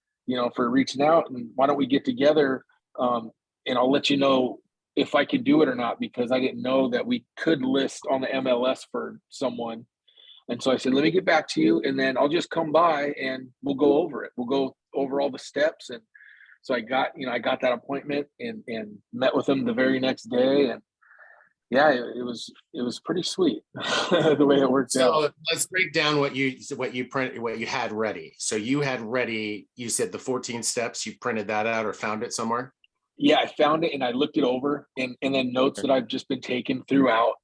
for reaching out. And why don't we get together? And I'll let you know if I could do it or not," because I didn't know that we could list on the MLS for someone. And so I said, "Let me get back to you, and then I'll just come by and we'll go over it. We'll go over all the steps." And so I got that appointment and met with them the very next day. And yeah, it was pretty sweet the way it worked out. So let's break down what you had ready. So you had ready, you said the 14 steps, you printed that out or found it somewhere? Yeah, I found it and I looked it over, and then notes that I've just been taking throughout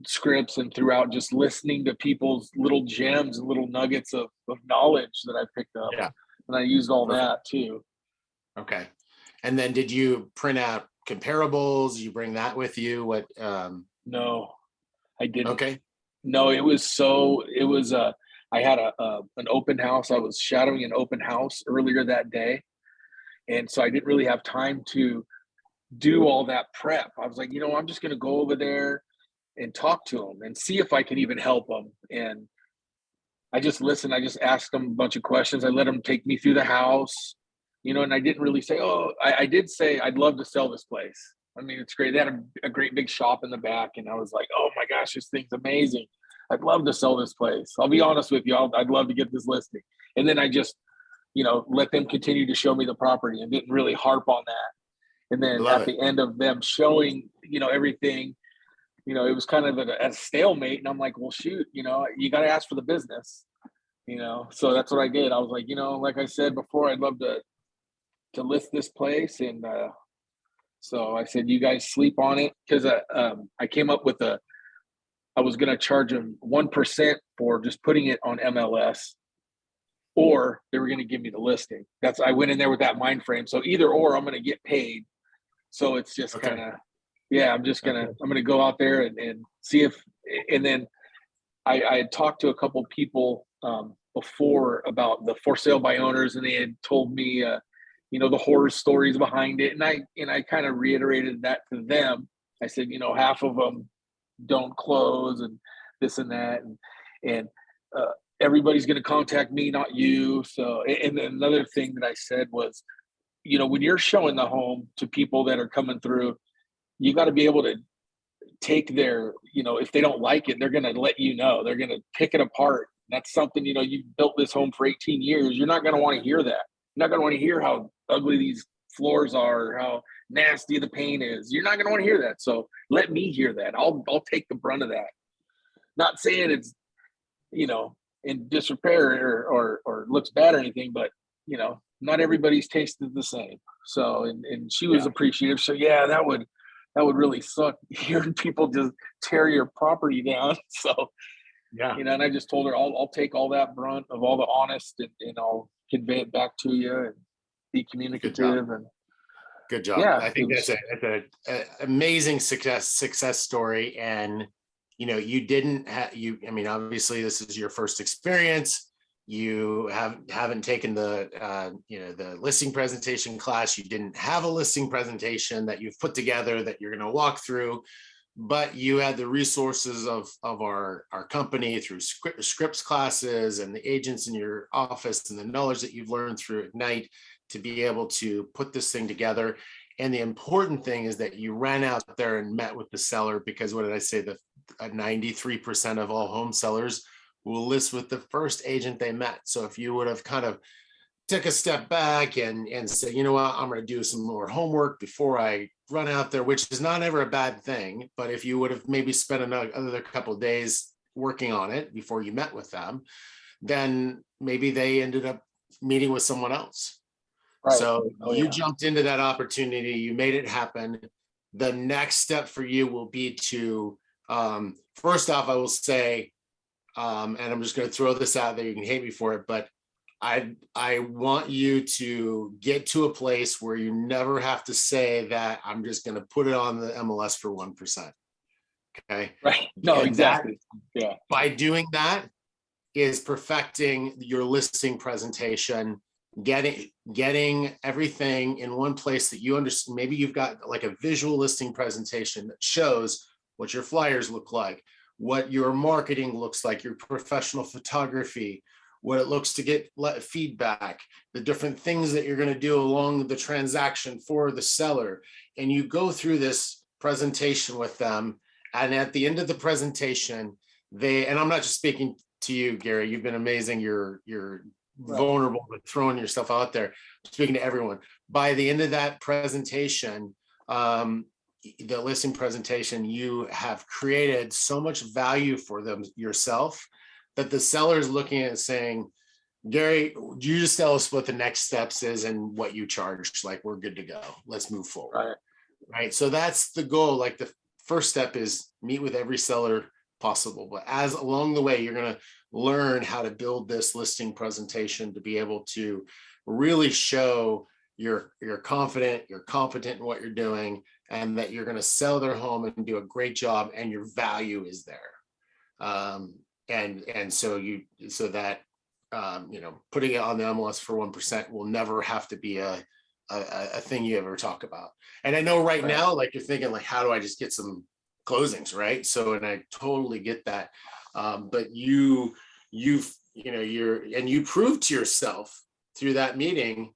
scripts and throughout just listening to people's little gems and little nuggets of knowledge that I picked up. Yeah. And I used all Perfect. that too. Okay. And then did you print out comparables? You bring that with you? What? No, I didn't. Okay. No, I had an open house. I was shadowing an open house earlier that day. And so I didn't really have time to do all that prep. I was like, I'm just going to go over there and talk to them and see if I can even help them. And I just listened. I just asked them a bunch of questions. I let them take me through the house, and I didn't really say, I did say, I'd love to sell this place. I mean, it's great. They had a great big shop in the back. And I was like, oh my gosh, this thing's amazing. I'd love to sell this place. I'll be honest with you. I'd love to get this listing. And then I just, let them continue to show me the property and didn't really harp on that. And then Love at it. the end of them showing, everything, it was kind of at a stalemate. And I'm like, well, shoot, you got to ask for the business. you know, so that's what I did. I was like, you know, like I said before, I'd love to list this place, and so I said, you guys sleep on it, because I came up with I was going to charge them 1% for just putting it on MLS, or they were going to give me the listing. I went in there with that mind frame. So either or, I'm going to get paid. So it's just Okay. kind of, yeah, I'm going to go out there and see if, and then I had talked to a couple people before about the for sale by owners, and they had told me, you know, the horror stories behind it. And I kind of reiterated that to them. I said, you know, half of them don't close, and this and that. And everybody's going to contact me, not you. So, and then another thing that I said was, you know, when you're showing the home to people that are coming through, you got to be able to take their, you know, if they don't like it, they're going to let you know. They're going to pick it apart. That's something, you know, you've built this home for 18 years. You're not going to want to hear that. You're not going to want to hear how ugly these floors are, how nasty the paint is. You're not going to want to hear that. So let me hear that. I'll take the brunt of that. Not saying it's, you know, in disrepair or looks bad or anything, but you know, not everybody's taste is the same. So, and she was appreciative. So yeah, that would really suck hearing people just tear your property down. So, Yeah. you know, and I just told her I'll take all that brunt of all the honest, and I'll convey it back to you and be communicative. And Good job. Yeah, I think it was- that's a amazing success story. And, you know, you didn't have, I mean, obviously this is your first experience. You haven't taken the, you know, the listing presentation class. You didn't have a listing presentation that you've put together that you're going to walk through, but you had the resources of our company through scripts classes and the agents in your office and the knowledge that you've learned through Ignite to be able to put this thing together. And the important thing is that you ran out there and met with the seller, because what did I say? That 93% of all home sellers will list with the first agent they met. So if you would have kind of took a step back and said, you know what, I'm going to do some more homework before I run out there, which is not ever a bad thing. But if you would have maybe spent another couple of days working on it before you met with them, then maybe they ended up meeting with someone else. Right. So Oh, you yeah. jumped into that opportunity, you made it happen. The next step for you will be to, first off, I will say, and I'm just going to throw this out there, you can hate me for it, but I want you to get to a place where you never have to say that I'm just going to put it on the MLS for 1%. Okay. Right. No, And exactly. Yeah. By doing that is perfecting your listing presentation, getting everything in one place that you understand. Maybe you've got like a visual listing presentation that shows what your flyers look like, what your marketing looks like, your professional photography, what it looks to get feedback, the different things that you're going to do along the transaction for the seller. And you go through this presentation with them. And at the end of the presentation, and I'm not just speaking to you, Gary, you've been amazing. You're vulnerable with throwing yourself out there. I'm speaking to everyone. By the end of that presentation, the listing presentation, you have created so much value for them yourself that the seller is looking at it saying, Gary, you just tell us what the next steps is and what you charge. Like, we're good to go. Let's move forward. Right. So that's the goal. Like, the first step is meet with every seller possible. But as along the way, you're going to learn how to build this listing presentation to be able to really show you're confident, you're competent in what you're doing, and that you're going to sell their home and do a great job, and your value is there. And so that you know, putting it on the MLS for 1% will never have to be a thing you ever talk about. And I know right now, like, you're thinking like, how do I just get some closings, right? So, and I totally get that. But you proved to yourself through that meeting,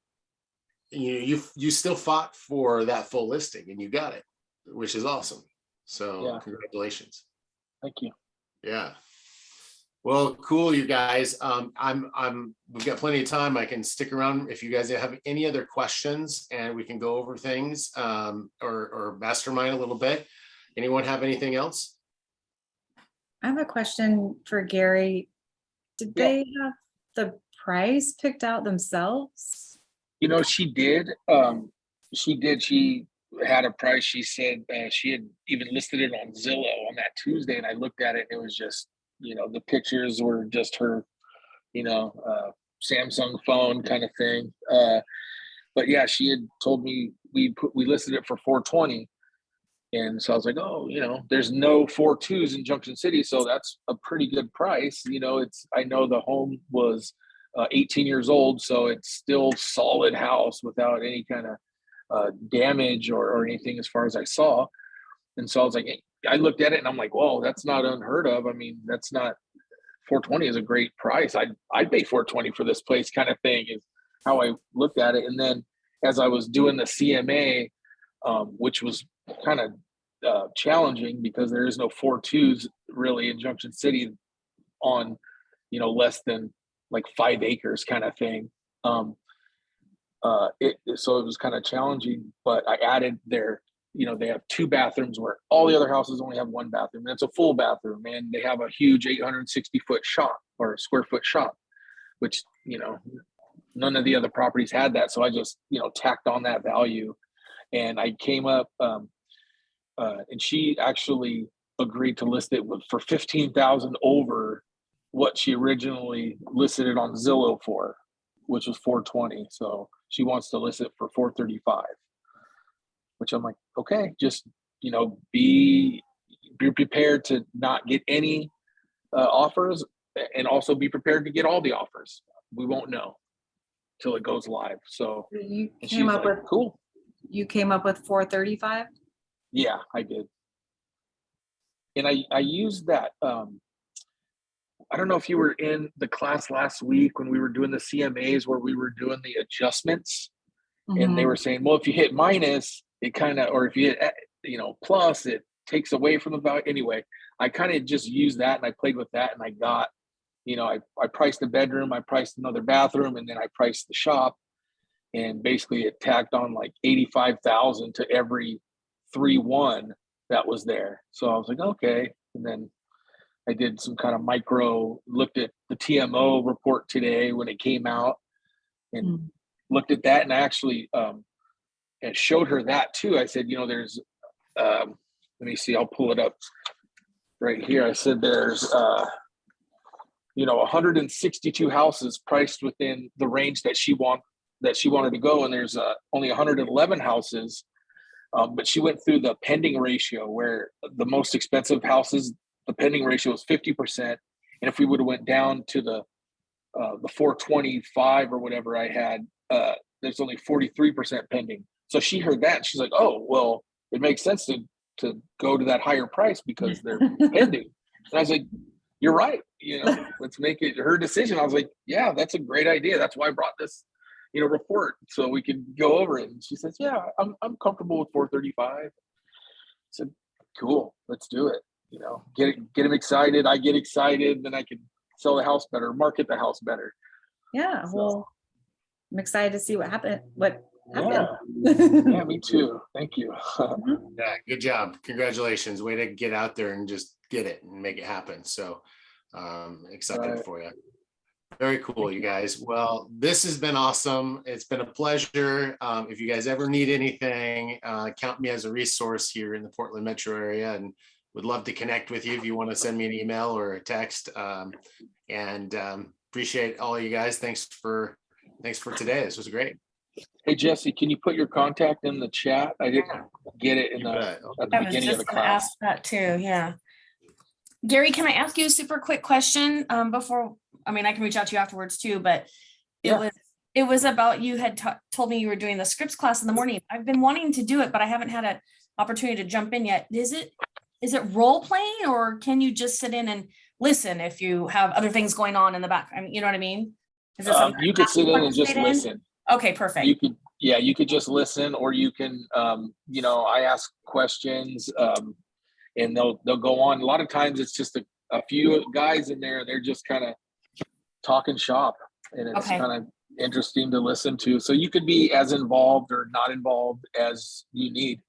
you still fought for that full listing and you got it, which is awesome. So congratulations. Thank you. Yeah. Well, cool, you guys. We've got plenty of time. I can stick around if you guys have any other questions, and we can go over things or mastermind a little bit. Anyone have anything else? I have a question for Gary. Did they have the price picked out themselves? You know, she did. She had a price. She said she had even listed it on Zillow on that Tuesday, and I looked at it. And it was just, you know, the pictures were just her, you know, Samsung phone kind of thing. But yeah, she had told me we listed it for 420, and so I was like, oh, you know, there's no 4.2s in Junction City, so that's a pretty good price. You know, I know the home was 18 years old, so it's still solid house without any kind of damage or anything as far as I saw. And so I was like, I looked at it and I'm like, whoa, that's not unheard of. I mean, that's not 420 is a great price. I'd pay 420 for this place kind of thing is how I looked at it. And then as I was doing the CMA, which was kind of challenging because there is no 4.2s really in Junction City on, you know, less than like 5 acres kind of thing. So it was kind of challenging, but I added their, you know, they have 2 bathrooms where all the other houses only have 1 bathroom, and it's a full bathroom, and they have a huge 860-foot shop or square foot shop, which, you know, none of the other properties had that. So I just, you know, tacked on that value, and I came up, and she actually agreed to list it for 15,000 over what she originally listed it on Zillow for, which was 420. So she wants to list it for 435, which I'm like, okay, just, you know, be prepared to not get any offers, and also be prepared to get all the offers. We won't know till it goes live. So You and came she's up like, with, cool. you came up with 435? Yeah, I did. And I used that. I don't know if you were in the class last week when we were doing the CMAs where we were doing the adjustments, and they were saying, well, if you hit minus, it kind of, or if you hit, you know, plus, it takes away from the value. Anyway, I kind of just used that and I played with that, and I got, you know, I priced a bedroom, I priced another bathroom, and then I priced the shop, and basically it tacked on like 85,000 to every 3-1 that was there. So I was like, okay. And then I did some kind of looked at the TMO report today when it came out, and looked at that, and I actually and showed her that too. I said, you know, there's let me see, I'll pull it up right here. I said there's you know, 162 houses priced within the range that she wanted to go, and there's only 111 houses. But she went through the pending ratio, where the most expensive houses, the pending ratio was 50%. And if we would have went down to the 425 or whatever I had, there's only 43% pending. So she heard that, and she's like, oh, well, it makes sense to go to that higher price because they're pending. And I was like, you're right. You know, let's make it her decision. I was like, yeah, that's a great idea. That's why I brought this, you know, report so we can go over it. And she says, yeah, I'm comfortable with 435. I said, cool, let's do it. You know, get them excited. I get excited, then I can sell the house better, market the house better. Yeah, So, well, I'm excited to see what happened. yeah, yeah, me too. Thank you. Yeah, good job. Congratulations. Way to get out there and just get it and make it happen. So excited Right. for you. Very cool, you guys. Well, this has been awesome. It's been a pleasure. If you guys ever need anything, count me as a resource here in the Portland metro area, and would love to connect with you if you want to send me an email or a text. And appreciate all you guys. Thanks for today. This was great. Hey, Jesse, can you put your contact in the chat? I didn't get it You bet. at the I was beginning of just the gonna class. ask that too, yeah. Gary, can I ask you a super quick question before, I mean, I can reach out to you afterwards too, but Yeah. it was about, you had told me you were doing the scripts class in the morning. I've been wanting to do it, but I haven't had an opportunity to jump in yet. Is it role playing, or can you just sit in and listen if you have other things going on in the back? I mean, you know what I mean? Is this something You could sit in and just participate in? listen. Okay, perfect. You could just listen, or you can, you know, I ask questions, and they'll go on. A lot of times it's just a few guys in there. They're just kind of talking shop, and it's Okay. kind of interesting to listen to. So you could be as involved or not involved as you need.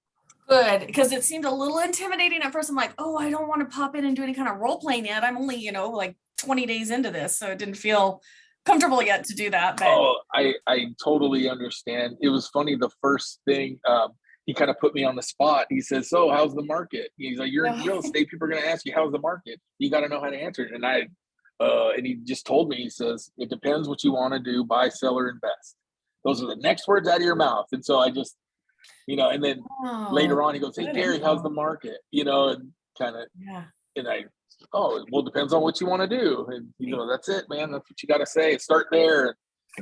Good, because it seemed a little intimidating at first. I'm like, oh, I don't want to pop in and do any kind of role playing yet. I'm only, like 20 days into this, so it didn't feel comfortable yet to do that, but Oh, I totally understand. It was funny. The first thing, he kind of put me on the spot. He says, "So, how's the market?" He's like, "You're in real estate. People are going to ask you, how's the market? You got to know how to answer it." And he just told me, he says, "It depends what you want to do, buy, sell, or invest." Those are the next words out of your mouth. And so I just, and then later on, he goes, "Hey, good Gary, how's info. the market?" And kind of, yeah, and well, it depends on what you want to do. And, that's it, man. That's what you got to say. Start there.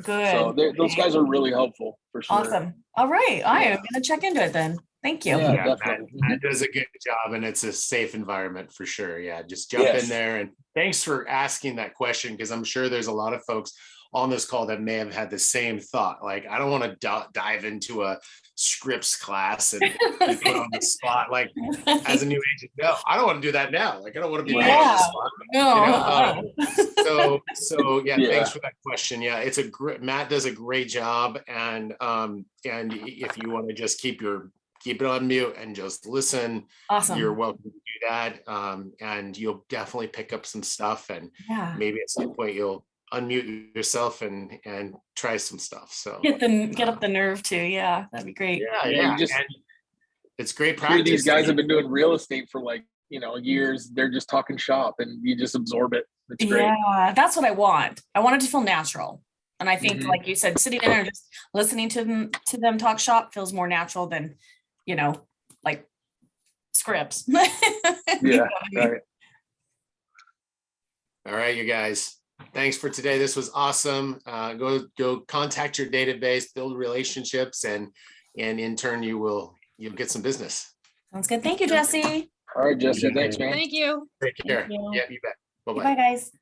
So good. those guys are really helpful for sure. Awesome. All right. I am Yeah. gonna check into it then. Thank you. Yeah, Yeah, definitely. Matt does a good job and it's a safe environment for sure. Yeah, just jump in Yes. there, and thanks for asking that question, because I'm sure there's a lot of folks on this call that may have had the same thought. Like, I don't want to dive into a scripts class and be put on the spot. Like, as a new agent, no, I don't want to do that now. Like, I don't want to be put on the Yeah. spot. No. So yeah, Yeah. thanks for that question. Yeah, it's a great, Matt does a great job. And if you want to just keep it on mute and just listen, Awesome. you're welcome to do that. And you'll definitely pick up some stuff, and Yeah. maybe at some point you'll unmute yourself and try some stuff. So Get up the nerve too. Yeah, that'd be great. yeah, you just and it's great hear practice. these guys have been doing real estate for years. They're just talking shop, and you just absorb it. It's great. Yeah, that's what I want. I want it to feel natural. And I think, Mhm. like you said, sitting there and just listening to them talk shop feels more natural than, like scripts. Yeah, right. All right, you guys. Thanks for today. This was awesome. Go contact your database, build relationships, and in turn you'll get some business. Sounds good. Thank you, Jesse. All right, Jesse. Thanks, man. Thank you. Take care. you. Yeah, you bet. Bye-bye. Bye, guys.